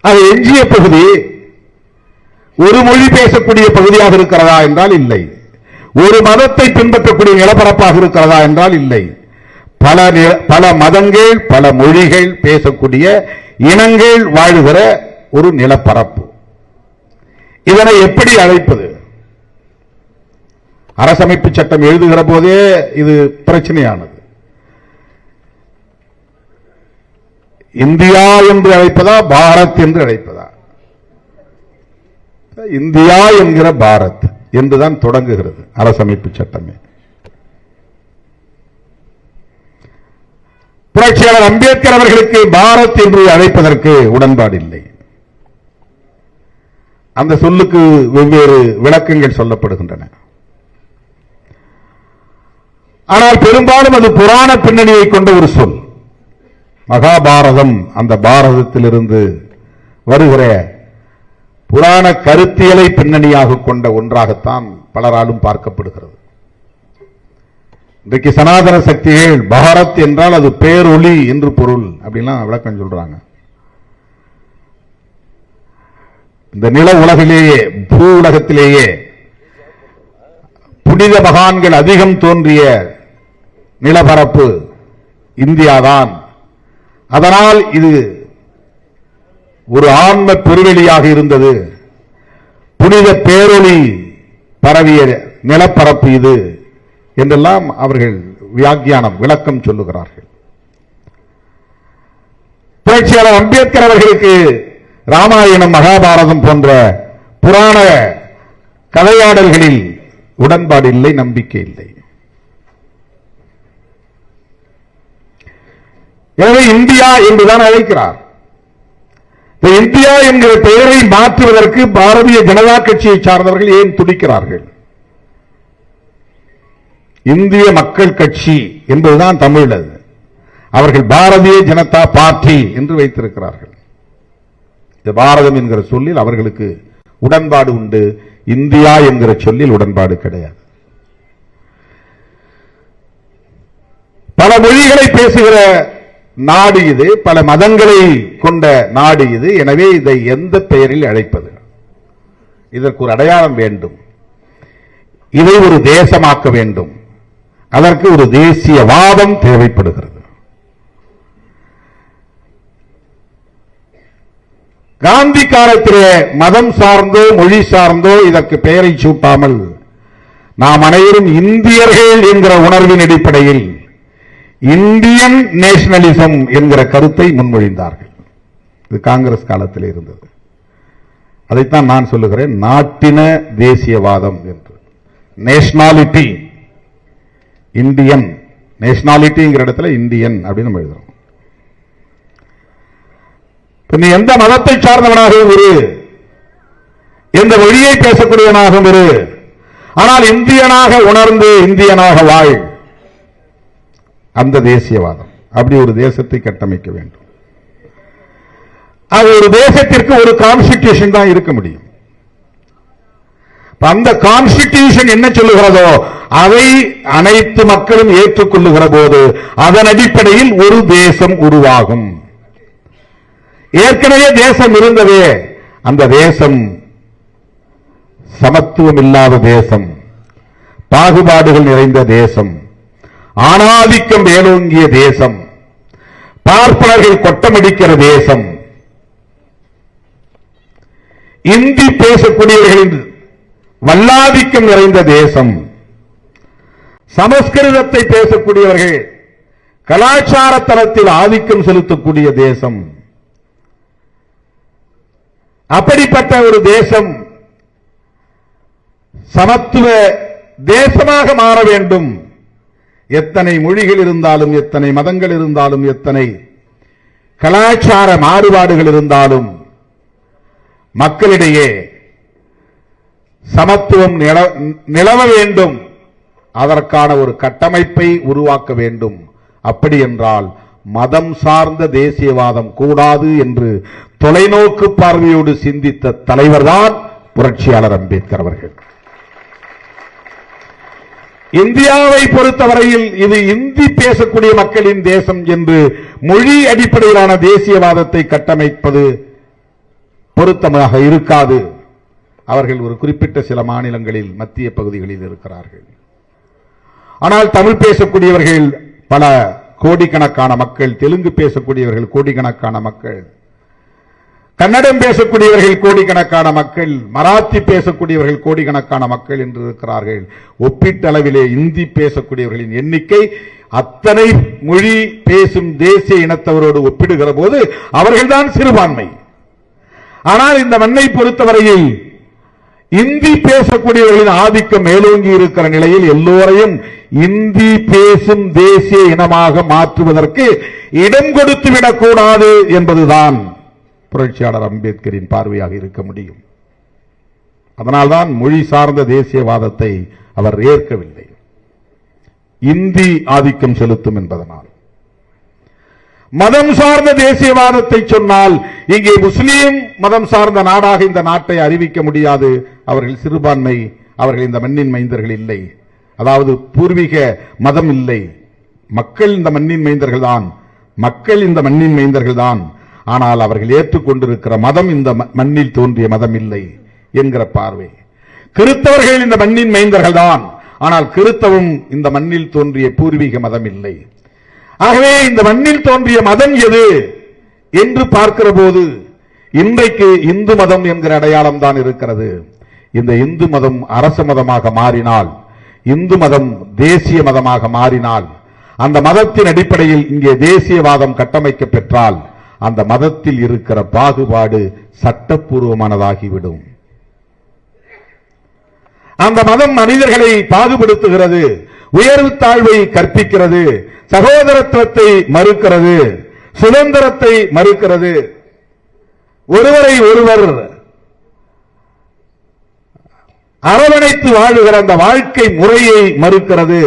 அது எஞ்சிய பகுதி ஒரு மொழி பேசக்கூடிய பகுதியாக இருக்கிறதா என்றால் இல்லை. ஒரு மதத்தை பின்பற்றக்கூடிய நிலப்பரப்பாக இருக்கிறதா என்றால் இல்லை. பல மதங்கள் பல மொழிகள் பேசக்கூடிய இனங்கள் வாழுகிற ஒரு நிலப்பரப்பு. இதனை எப்படி அழைப்பது? அரசமைப்பு சட்டம் எழுதுகிற போதே இது பிரச்சனையானது. இந்தியா என்று அழைப்பதா பாரத் என்று அழைப்பதா? இந்தியா என்கிற பாரத் என்றுதான் தொடங்குகிறது அரசமைப்பு சட்டமே. புரட்சியாளர் அம்பேத்கர் அவர்களுக்கு பாரத் என்று அழைப்பதற்கு உடன்பாடு இல்லை. அந்த சொல்லுக்கு வெவ்வேறு விளக்கங்கள் சொல்லப்படுகின்றன. ஆனால் பெரும்பாலும் அது புராண பின்னணியை கொண்ட ஒரு சொல். மகாபாரதம் அந்த பாரதத்திலிருந்து வருகிற புராண கருத்தியலை பின்னணியாக கொண்ட ஒன்றாகத்தான் பலராலும் பார்க்கப்படுகிறது. இன்றைக்கு சனாதன சக்திகள் பாரத் என்றால் அது பேரொளி என்று பொருள் அப்படின்லாம் விளக்கம் சொல்றாங்க. இந்த நில உலகிலேயே பூ உலகத்திலேயே புனித மகான்கள் அதிகம் தோன்றிய நிலப்பரப்பு இந்தியாதான். அதனால் இது ஒரு ஆன்ம பெருவெளியாக இருந்தது. புனித பேரொளி பரவிய நிலப்பரப்பு இது என்றெல்லாம் அவர்கள் வியாக்கியானம் விளக்கம் சொல்லுகிறார்கள். புரட்சியாளர் அம்பேத்கர் அவர்களுக்கு ராமாயணம் மகாபாரதம் போன்ற புராண கதையாடல்களில் உடன்பாடு இல்லை, நம்பிக்கை இல்லை. எனவே இந்தியா என்றுதான் அழைக்கிறார். இந்தியா என்கிற பெயரை மாற்றுவதற்கு பாரதிய ஜனதா கட்சியை சார்ந்தவர்கள் ஏன் துடிக்கிறார்கள்? இந்திய மக்கள் கட்சி என்பதுதான் தமிழ். அவர்கள் பாரதிய ஜனதா பார்ட்டி என்று வைத்திருக்கிறார்கள். இந்த பாரதம் என்கிற சொல்லில் அவர்களுக்கு உடன்பாடு உண்டு. இந்தியா என்கிற சொல்லில் உடன்பாடு கிடையாது. பல மொழிகளை பேசுகிற நாடு இது, பல மதங்களை கொண்ட நாடு இது. எனவே இதை எந்த பெயரில் அழைப்பது? இதற்கு ஒரு அடையாளம் வேண்டும். இதை ஒரு தேசமாக்க வேண்டும். அதற்கு ஒரு தேசியவாதம் தேவைப்படுகிறது. காந்தி காலத்திலே மதம் சார்ந்தோ மொழி சார்ந்தோ இதற்கு பெயரை சூட்டாமல் நாம் அனைவரும் இந்தியர்கள் என்கிற உணர்வின் அடிப்படையில் இந்தியன் நேஷனலிசம் என்கிற கருத்தை முன்மொழிந்தார்கள். இது காங்கிரஸ் காலத்தில் இருந்தது. அதைத்தான் நான் சொல்லுகிறேன் நாட்டின தேசியவாதம் என்று. நேஷனாலிட்டி இந்தியன், நேஷனாலிட்டிங்கிற இடத்துல இந்தியன் அப்படின்னு நம்ம எழுதுறோம். நீ எந்த மதத்தை சார்ந்தவனாகவும் இரு, எந்த மொழியை பேசக்கூடியவனாகவும் இரு, ஆனால் இந்தியனாக உணர்ந்து இந்தியனாக வாழ். அந்த தேசியவாதம். அப்படி ஒரு தேசத்தை கட்டமைக்க வேண்டும். அது ஒரு தேசத்திற்கு ஒரு கான்ஸ்டிடியூஷன் தான் இருக்க முடியும். அந்த கான்ஸ்டிடியூஷன் என்ன சொல்லுகிறதோ அதை அனைத்து மக்களும் ஏற்றுக்கொள்ளுகிற போது அதன் அடிப்படையில் ஒரு தேசம் உருவாகும். ஏற்கனவே தேசம் இருந்ததே, அந்த தேசம் சமத்துவம் இல்லாத தேசம், பாகுபாடுகள் நிறைந்த தேசம், ஆணாதிக்கம் மேலோங்கிய தேசம், பார்ப்பனர்கள் கொட்டமடிக்கிற தேசம், இந்தி பேசக்கூடியவர்களின் வல்லாதிக்கம் நிறைந்த தேசம், சமஸ்கிருதத்தை பேசக்கூடியவர்கள் கலாச்சார தளத்தில் ஆதிக்கம் செலுத்தக்கூடிய தேசம். அப்படிப்பட்ட ஒரு தேசம் சமத்துவ தேசமாக மாற வேண்டும். எத்தனை மொழிகள் இருந்தாலும், எத்தனை மதங்கள் இருந்தாலும், எத்தனை கலாச்சார மாறுபாடுகள் இருந்தாலும் மக்களிடையே சமத்துவம் நிலவ வேண்டும். அதற்கான ஒரு கட்டமைப்பை உருவாக்க வேண்டும். அப்படி என்றால் மதம் சார்ந்த தேசியவாதம் கூடாது என்று தொலைநோக்கு பார்வையோடு சிந்தித்த தலைவர்தான் புரட்சியாளர் அம்பேத்கர் அவர்கள். இந்தியாவை பொறுத்தவரையில் இது இந்தி பேசக்கூடிய மக்களின் தேசம் என்று மொழி அடிப்படையிலான தேசியவாதத்தை கட்டமைப்பது பொருத்தமாக இருக்காது. அவர்கள் ஒரு குறிப்பிட்ட சில மாநிலங்களில் மத்திய பகுதிகளில் இருக்கிறார்கள். ஆனால் தமிழ் பேசக்கூடியவர்கள் பல கோடிக்கணக்கான மக்கள், தெலுங்கு பேசக்கூடியவர்கள் கோடிக்கணக்கான மக்கள், கன்னடம் பேசக்கூடியவர்கள் கோடிக்கணக்கான மக்கள், மராத்தி பேசக்கூடியவர்கள் கோடிக்கணக்கான மக்கள் என்று இருக்கிறார்கள். ஒப்பீட்டளவிலே இந்தி பேசக்கூடியவர்களின் எண்ணிக்கை அத்தனை மொழி பேசும் தேசிய இனத்தவரோடு ஒப்பிடுகிற போது அவர்கள்தான் சிறுபான்மை. ஆனால் இந்த மண்ணை பொறுத்தவரையில் இந்தி பேசக்கூடியவர்களின் ஆதிக்கம் மேலோங்கி இருக்கிற நிலையில் எல்லோரையும் இந்தி பேசும் தேசிய இனமாக மாற்றுவதற்கு இடம் கொடுத்துவிடக் கூடாது என்பதுதான் புரட்சியாளர் அம்பேத்கரின் பார்வையாக இருக்க முடியும். அதனால்தான் மொழி சார்ந்த தேசியவாதத்தை அவர் ஏற்கவில்லை. இந்தி ஆதிக்கம் செலுத்தும் என்பதனால். மதம் சார்ந்த தேசியவாதத்தை சொன்னால் இங்கே முஸ்லீம் மதம் சார்ந்த நாடாக இந்த நாட்டை அறிவிக்க முடியாது. அவர்கள் சிறுபான்மை, அவர்கள் இந்த மண்ணின் மைந்தர்கள் இல்லை. அதாவது பூர்வீக மதம் இல்லை. மக்கள் இந்த மண்ணின் மைந்தர்கள் தான், மக்கள் இந்த மண்ணின் மைந்தர்கள் தான். ஆனால் அவர்கள் ஏற்றுக்கொண்டிருக்கிற மதம் இந்த மண்ணில் தோன்றிய மதம் இல்லை என்கிற பார்வை. கிறிஸ்தவர்கள் இந்த மண்ணின் மைந்தர்கள் தான், ஆனால் கிறிஸ்தவம் இந்த மண்ணில் தோன்றிய பூர்வீக மதம் இல்லை. ஆகவே இந்த மண்ணில் தோன்றிய மதம் எது என்று பார்க்கிற போது இன்றைக்கு இந்து மதம் என்கிற அடையாளம் தான் இருக்கிறது. இந்த இந்து மதம் அரச மதமாக மாறினால், இந்து மதம் தேசிய மதமாக மாறினால், அந்த மதத்தின் அடிப்படையில் இங்கே தேசியவாதம் கட்டமைக்க பெற்றால் அந்த மதத்தில் இருக்கிற பாகுபாடு சட்டப்பூர்வமானதாகிவிடும். அந்த மதம் மனிதர்களை பாகுபடுத்துகிறது, உயர்வு தாழ்வை கற்பிக்கிறது, சகோதரத்துவத்தை மறுக்கிறது, சுதந்திரத்தை மறுக்கிறது, ஒருவரை ஒருவர் அரவணைத்து வாழுகிற அந்த வாழ்க்கை முறையை மறுக்கிறது.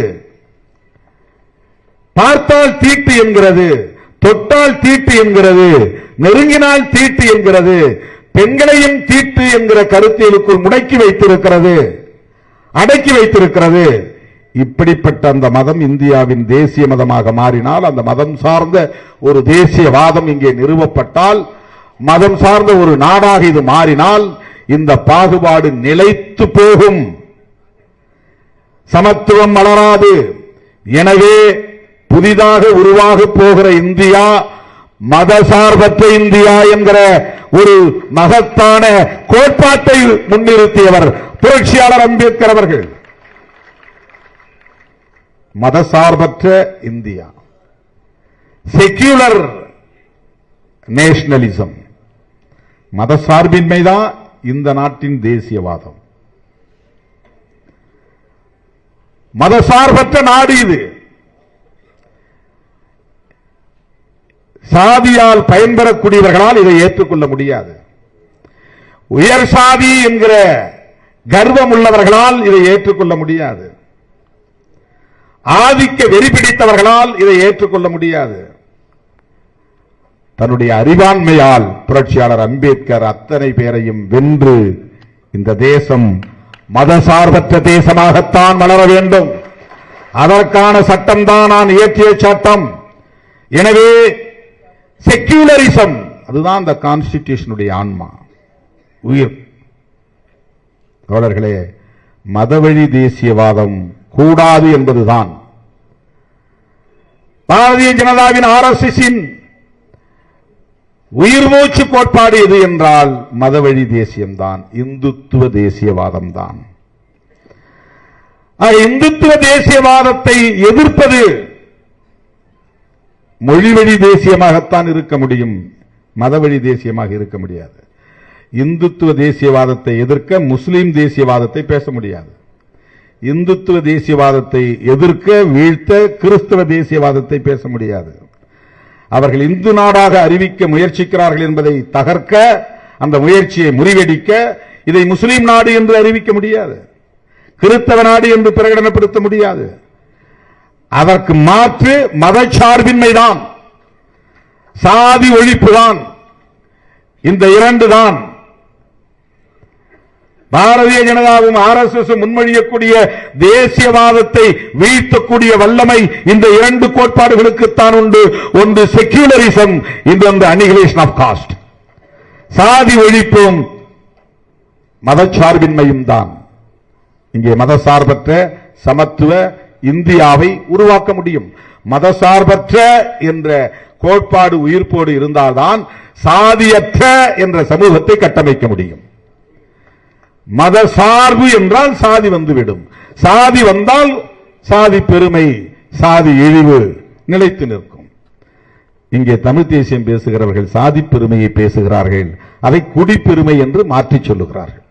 பார்த்தால் தீட்டு என்கிறது, தொட்டால் தீட்டு என்கிறது, நெருங்கினால் தீட்டு என்கிறது, பெண்களையும் தீட்டு என்கிற கருத்தியலுக்குள் முடக்கி வைத்திருக்கிறது, அடக்கி வைத்திருக்கிறது. இப்படிப்பட்ட அந்த மதம் இந்தியாவின் தேசிய மதமாக மாறினால், அந்த மதம் சார்ந்த ஒரு தேசியவாதம் இங்கே நிறுவப்பட்டால், மதம் சார்ந்த ஒரு நாடாக இது மாறினால் இந்த பாகுபாடு நிலைத்து போகும், சமத்துவம் மலராது. எனவே புதிதாக உருவாக போகிற இந்தியா மதசார்பற்ற இந்தியா என்கிற ஒரு மகத்தான கோட்பாட்டை முன்னிறுத்தியவர் புரட்சியாளர் அம்பேத்கர் அவர்கள். மதசார்பற்ற இந்தியா, செக்யூலர் நேஷனலிசம், மதசார்பின்மைதான் இந்த நாட்டின் தேசியவாதம். மதசார்பற்ற நாடு இது. சாதியால் பயன்பெறக்கூடியவர்களால் இதை ஏற்றுக்கொள்ள முடியாது. உயர் சாதி என்கிற கர்வம் உள்ளவர்களால் இதை ஏற்றுக்கொள்ள முடியாது. ஆதிக்க வெறி பிடித்தவர்களால் இதை ஏற்றுக்கொள்ள முடியாது. தன்னுடைய அறிவாண்மையால் புரட்சியாளர் அம்பேத்கர் அத்தனை பேரையும் வென்று இந்த தேசம் மதசார்பற்ற தேசமாகத்தான் வளர வேண்டும், அதற்கான சட்டம் தான் நான் இயற்றிய சட்டம். எனவே செக்யூலரிசம் அதுதான் இந்த கான்ஸ்டிடியூஷனுடைய ஆன்மா, உயிர். தோழர்களே, மதவழி தேசியவாதம் கூடாது என்பதுதான் பாரதிய ஜனதாவின் RSSின் உயிர் மூச்சு கோட்பாடு எது என்றால் மதவழி தேசியம்தான், இந்துத்துவ தேசியவாதம் தான். இந்துத்துவ தேசியவாதத்தை எதிர்ப்பது மொழிவழி தேசியமாகத்தான் இருக்க முடியும், மதவழி தேசியமாக இருக்க முடியாது. இந்துத்துவ தேசியவாதத்தை எதிர்க்க முஸ்லிம் தேசியவாதத்தை பேச முடியாது. இந்துத்துவ தேசியவாதத்தை எதிர்க்க வீழ்த்த கிறிஸ்தவ தேசியவாதத்தை பேச முடியாது. அவர்கள் இந்து நாடாக அறிவிக்க முயற்சிக்கிறார்கள் என்பதை தகர்க்க, அந்த முயற்சியை முறியடிக்க இதை முஸ்லிம் நாடு என்று அறிவிக்க முடியாது, கிறிஸ்தவ நாடு என்று பிரகடனப்படுத்த முடியாது. அதற்கு மாற்று மதச்சார்பின்மைதான், சாதி ஒழிப்புதான். இந்த இரண்டு தான். பாரதிய ஜனதாவும் RSS முன்மொழியக்கூடிய தேசியவாதத்தை வீழ்த்தக்கூடிய வல்லமை இந்த இரண்டு கோட்பாடுகளுக்குத்தான் உண்டு. ஒன்று செக்யூலரிசம், இன்னொன்று அனிகிலேஷன் ஆஃப் காஸ்ட். சாதி ஒழிப்பும் மதச்சார்பின்மையும் தான் இங்கே மதசார்பற்ற சமத்துவ இந்தியாவை உருவாக்க முடியும். மதசார்பற்ற என்ற கோட்பாடு உயிர்ப்போடு இருந்தால்தான் சாதியற்ற என்ற சமூகத்தை கட்டமைக்க முடியும். மதசார்பு என்றால் சாதி வந்துவிடும். சாதி வந்தால் சாதி பெருமை, சாதி இழிவு நிலைத்து நிற்கும். இங்கே தமிழ் தேசியம் பேசுகிறவர்கள் சாதி பெருமையை பேசுகிறார்கள், அதை குடிப்பெருமை என்று மாற்றி சொல்லுகிறார்கள்.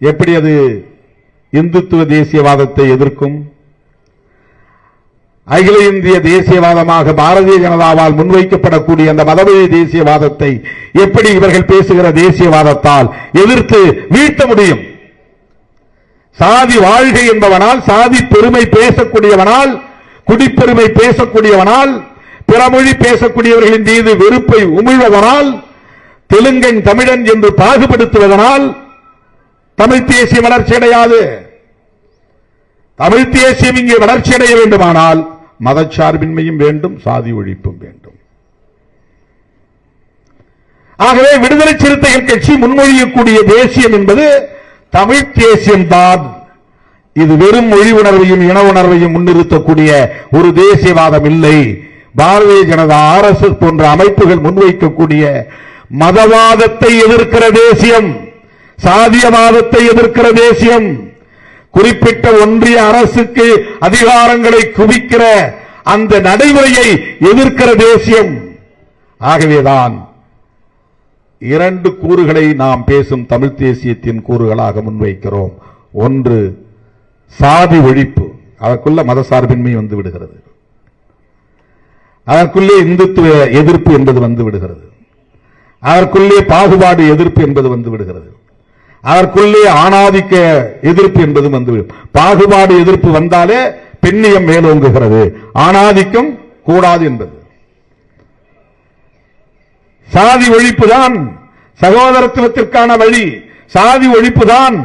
எப்படி அது இந்துத்துவ தேசியவாதத்தை எதிர்க்கும்? அகில இந்திய தேசியவாதமாக பாரதிய ஜனதாவால் முன்வைக்கப்படக்கூடிய அந்த மதவெறி தேசியவாதத்தை எப்படி இவர்கள் பேசுகிற தேசியவாதத்தால் எதிர்த்து வீழ்த்த முடியும்? சாதி வாழ்கை என்பவனால், சாதி பெருமை பேசக்கூடியவனால், குடிப்பெருமை பேசக்கூடியவனால், பிறமொழி பேசக்கூடியவர்களின் மீது வெறுப்பை உமிழ்வதனால், தெலுங்கன் தமிழன் என்று பாகுபடுத்துவதனால் தமிழ் தேசியம் வளர்ச்சி அடையாது. தமிழ் தேசியம் இங்கே வளர்ச்சி அடைய வேண்டுமானால் மதச்சார்பின்மையும் வேண்டும், சாதி ஒழிப்பும் வேண்டும். ஆகவே விடுதலை சிறுத்தைகள் கட்சி முன்மொழியக்கூடிய தேசியம் என்பது தமிழ் தேசியம்தான். இது வெறும் மொழி உணர்வையும் இன உணர்வையும் முன்னிறுத்தக்கூடிய ஒரு தேசியவாதம் இல்லை. பாரதிய ஜனதா, RSS போன்ற அமைப்புகள் முன்வைக்கக்கூடிய மதவாதத்தை எதிர்க்கிற தேசியம், சாதியவாதத்தை எதிர்க்கிற தேசியம், குறிப்பிட்ட ஒன்றிய அரசுக்கு அதிகாரங்களை குவிக்கிற அந்த நடைமுறையை எதிர்க்கிற தேசியம். ஆகவேதான் இரண்டு கூறுகளை நாம் பேசும் தமிழ் தேசியத்தின் கூறுகளாக முன்வைக்கிறோம். ஒன்று சாதி ஒழிப்பு, அதற்குள்ள மதசார்பின்மை வந்து விடுகிறது, அதற்குள்ளே இந்துத்துவ எதிர்ப்பு என்பது வந்து விடுகிறது, அதற்குள்ளே பாகுபாடு எதிர்ப்பு என்பது வந்து விடுகிறது, அதற்குள்ளே ஆணாதிக்க எதிர்ப்பு என்பதும் வந்துவிடும். பாகுபாடு எதிர்ப்பு வந்தாலே பெண்ணியம் மேலோங்குகிறது, ஆணாதிக்கம் கூடாது என்பது. சாதி ஒழிப்புதான் சகோதரத்துவத்திற்கான வழி, சாதி ஒழிப்புதான்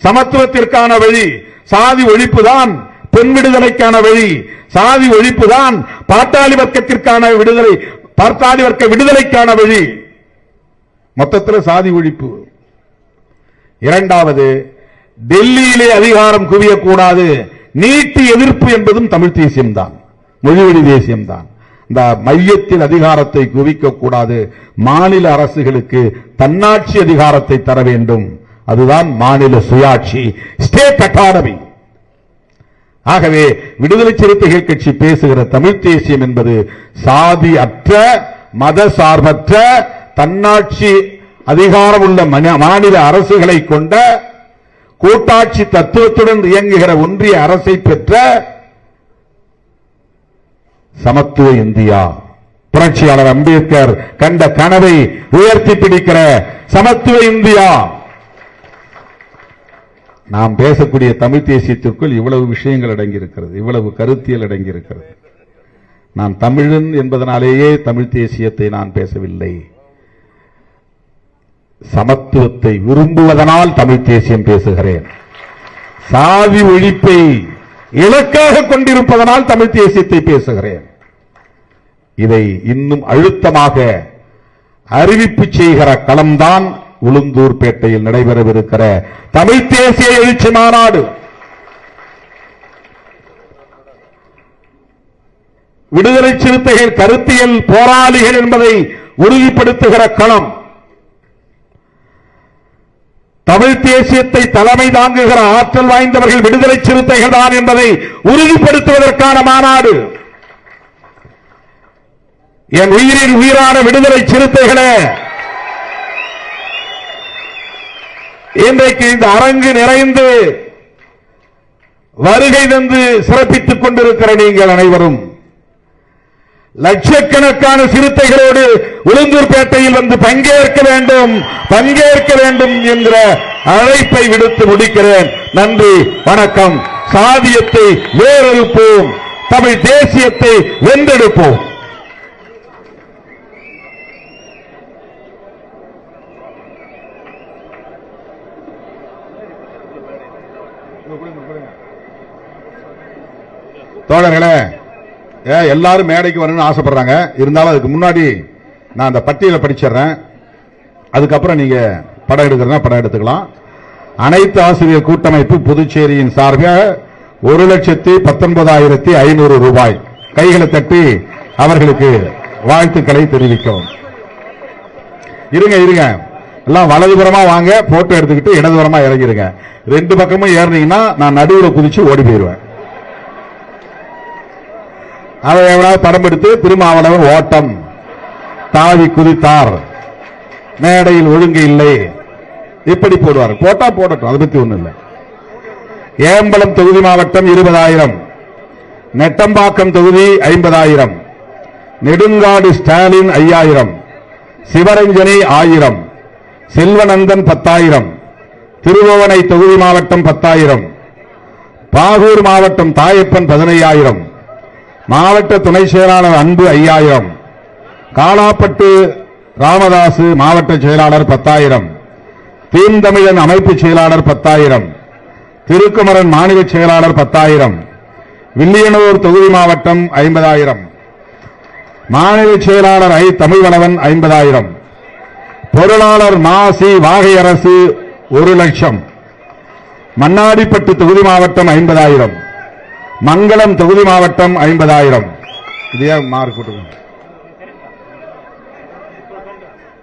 சமத்துவத்திற்கான வழி, சாதி ஒழிப்புதான் பெண் விடுதலைக்கான வழி, சாதி ஒழிப்புதான் பாட்டாளி வர்க்கத்திற்கான விடுதலை, பாட்டாளி வர்க்க விடுதலைக்கான வழி. மொத்தத்தில் சாதி ஒழிப்பு. இரண்டாவது, டெல்லியிலே அதிகாரம் குவியக்கூடாது, நீட்டு எதிர்ப்பு என்பதும் தமிழ் தேசியம்தான், மொழிவழி தேசியம்தான். இந்த மையத்தில் அதிகாரத்தை குவிக்கக்கூடாது, மாநில அரசுகளுக்கு தன்னாட்சி அதிகாரத்தை தர வேண்டும், அதுதான் மாநில சுயாட்சி, ஸ்டேட் அட்டானமி. ஆகவே விடுதலை சிறுத்தைகள் கட்சி பேசுகிற தமிழ் தேசியம் என்பது சாதி அற்ற, மத சார்பற்ற, தன்னாட்சி அதிகாரம் உள்ள மாநில அரசுகளை கொண்ட, கூட்டாட்சி தத்துவத்துடன் இயங்குகிற ஒன்றிய அரசை பெற்ற சமத்துவ இந்தியா. புரட்சியாளர் அம்பேத்கர் கண்ட கனவை உயர்த்தி பிடிக்கிற சமத்துவ இந்தியா. நாம் பேசக்கூடிய தமிழ் தேசியத்திற்குள் இவ்வளவு விஷயங்கள் அடங்கியிருக்கிறது, இவ்வளவு கருத்தியல் அடங்கியிருக்கிறது. நான் தமிழன் என்பதனாலேயே தமிழ் தேசியத்தை நான் பேசவில்லை, சமத்துவத்தை விரும்புவதனால் தமிழ் தேசியம் பேசுகிறேன். சாதி ஒழிப்பை இலக்காக கொண்டிருப்பதனால் தமிழ் தேசியத்தை பேசுகிறேன். இதை இன்னும் அழுத்தமாக அறிவிப்பு செய்கிற களம்தான் உளுந்தூர்பேட்டையில் நடைபெறவிருக்கிற தமிழ் தேசிய எழுச்சி மாநாடு. விடுதலை சிறுத்தைகள் கருத்தியல் போராளிகள் என்பதை உறுதிப்படுத்துகிற களம், தமிழ் தேசியத்தை தலைமை தாங்குகிற ஆற்றல் வாய்ந்தவர்கள் விடுதலை சிறுத்தைகள் தான் என்பதை உறுதிப்படுத்துவதற்கான மாநாடு. என் உயிரின் உயிரான விடுதலை சிறுத்தைகளே, இன்றைக்கு இந்த அரங்கு நிறைந்து வருகை தந்து சிறப்பித்துக் கொண்டிருக்கிற நீங்கள் அனைவரும் லட்சக்கணக்கான சிறுத்தைகளோடு உளுந்தூர்பேட்டையில் வந்து பங்கேற்க வேண்டும் என்கிற அழைப்பை விடுத்து முடிக்கிறேன். நன்றி, வணக்கம். சாதியத்தை வேறெடுப்போம், தமிழ் தேசியத்தை வென்றெடுப்போம். தோழர்களே, எல்லாரும் மேடைக்கு வரணும்னு ஆசைப்படுறாங்க. இருந்தாலும் அதுக்கு முன்னாடி நான் அந்த பட்டியலை படிச்சிடுறேன். அதுக்கப்புறம் நீங்க படம் எடுக்கிறதா படம் எடுத்துக்கலாம். அனைத்து ஆசிரியர் கூட்டமைப்பு புதுச்சேரியின் சார்பாக 1,19,500 ரூபாய். கைகளை தட்டி அவர்களுக்கு வாழ்த்துக்களை தெரிவிக்கும். இருங்க இருங்க, எல்லாம் வலதுபுறமா வாங்க, போட்டோ எடுத்துக்கிட்டு இடதுபுறமா இறங்கிருங்க. ரெண்டு பக்கமும் ஏறினீங்கன்னா நான் நடுவில் குதிச்சு ஓடி போயிருவேன். அவன் எவனாவது படம் எடுத்து திருமாவளவன் ஓட்டம் தாவி குதித்தார், மேடையில் ஒழுங்கு இல்லை, இப்படி போடுவார். போட்டா போடட்டும், அதை பத்தி ஒண்ணும் இல்லை. ஏம்பலம் தொகுதி மாவட்டம் 20,000, நெட்டம்பாக்கம் தொகுதி 50,000, நெடுங்காடு ஸ்டாலின் 5,000, சிவரஞ்சனி 1000, செல்வநந்தன் 10,000, திருவோவனை தொகுதி மாவட்டம் 10,000, பாகூர் மாவட்டம் தாயப்பன் 15,000, மாவட்ட துணை செயலாளர் அன்பு 5,000, காலாப்பட்டு ராமதாசு மாவட்ட செயலாளர் 10,000, தீந்தமிழன் அமைப்பு செயலாளர் 10,000, திருக்குமரன் மாநில செயலாளர் 10,000, வில்லியனூர் தொகுதி மாவட்டம் 50,000, மாநில செயலாளர் ஐ தமிழ்வளவன் 50,000, பொருளாளர் மாசி வாகையரசு 1,00,000, மண்ணாடிப்பட்டு தொகுதி மாவட்டம் 50,000, மங்களம் தொகுதி மாவட்டம் 50,000. இதே மார்க் போட்டுக்கோங்க.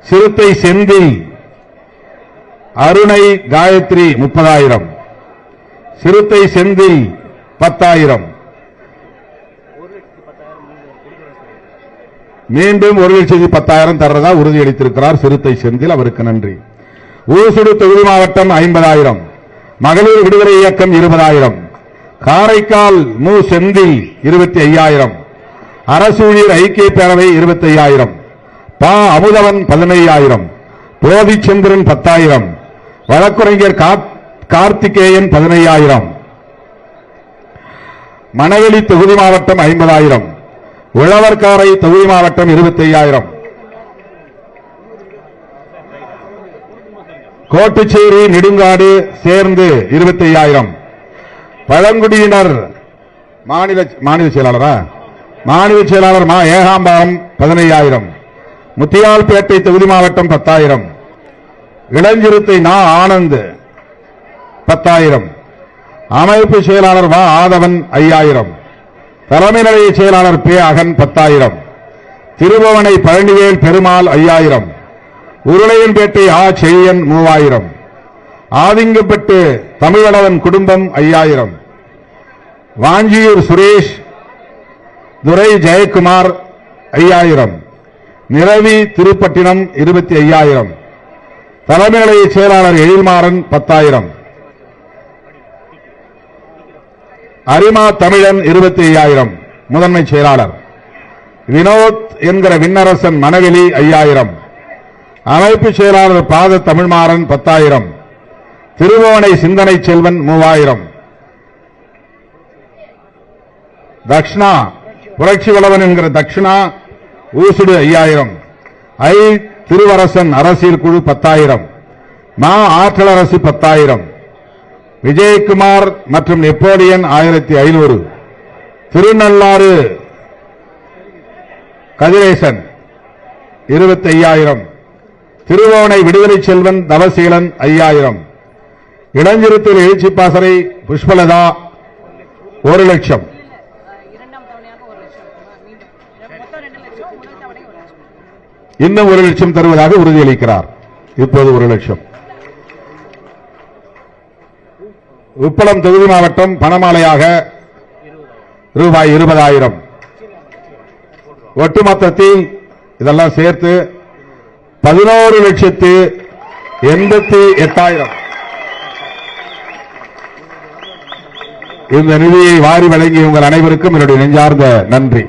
சிறுத்தை செந்தில் அருணை காயத்ரி 30,000, சிறுத்தை செந்தில் 10,000, மீண்டும் 1,10,000 தர்றதா உறுதியளித்திருக்கிறார் சிறுத்தை செந்தில், அவருக்கு நன்றி. ஊசுடு தொகுதி மாவட்டம் 50,000, மகளிர் விடுதலை இயக்கம் 20,000, காரைக்கால் மு செந்தில் 25,000, அரசு ஊழியர் ஐக்கிய பேரவை 25,000, பா அமுதவன் 15,000, போதிச்சந்திரன் 10,000, வழக்குரைஞர் கார்த்திகேயன் 15,000, மணவெளி தொகுதி மாவட்டம் 50,000, உழவர்காரை தொகுதி மாவட்டம் 25,000, கோட்டுச்சேரி நெடுங்காடு சேர்ந்து 25,000, பழங்குடியினர் மாநில செயலாளரா மாநில செயலாளர் மா ஏகாம்பரம் 15,000, முத்தியால்பேட்டை தொகுதி மாவட்டம் 10,000, இளஞ்சிறுத்தை நா ஆனந்த் 10,000, அமைப்பு செயலாளர் வா ஆதவன் 5,000, தலைமை நிலைய செயலாளர் பே அகன் 10,000, திருபுவனை பழனிவேல் பெருமாள் 5,000, உருளையன்பேட்டை ஆ செழியன் 3,000, ஆதிங்கப்பட்டு தமிழளவன் குடும்பம் 5,000, வாஞ்சியூர் சுரேஷ் துரை ஜெயக்குமார் 5,000, நிரவி திருப்பட்டினம் 25,000, தலைமை நிலைய செயலாளர் எழில்மாறன் 10,000, அரிமா தமிழன் 25,000, முதன்மை செயலாளர் வினோத் என்கிற விண்ணரசன் மணவெளி 5,000, அமைப்பு செயலாளர் பாத தமிழ்மாறன் 10,000, திருவோணை சிந்தனை செல்வன் 3,000, தக்ஷணா புரட்சி வளவன் என்கிற தக்ஷணா ஊசுடு 5,000, ஐ திருவரசன் அரசியல் குழு 10,000, மா ஆற்றல் அரசு 10,000, விஜயகுமார் மற்றும் நெப்போலியன் 1,500, திருநள்ளாறு கதிரேசன் 25,000, திருவோணை விடுதலை செல்வன் தவசீலன் 5,000, இளஞ்சிறுத்தில் எழுச்சி பாசறை புஷ்பலதா 1,00,000, இன்னும் 1,00,000 தருவதாக உறுதியளிக்கிறார். இப்போது 1,00,000. உப்பளம் தொகுதி மாவட்டம் பணமாலையாக ரூபாய் 20,000. ஒட்டுமொத்தத்தில் இதெல்லாம் சேர்த்து 11,88,000 இந்த நிதியை வாரி வழங்கிய உங்கள் அனைவருக்கும் என்னுடைய நெஞ்சார்ந்த நன்றி.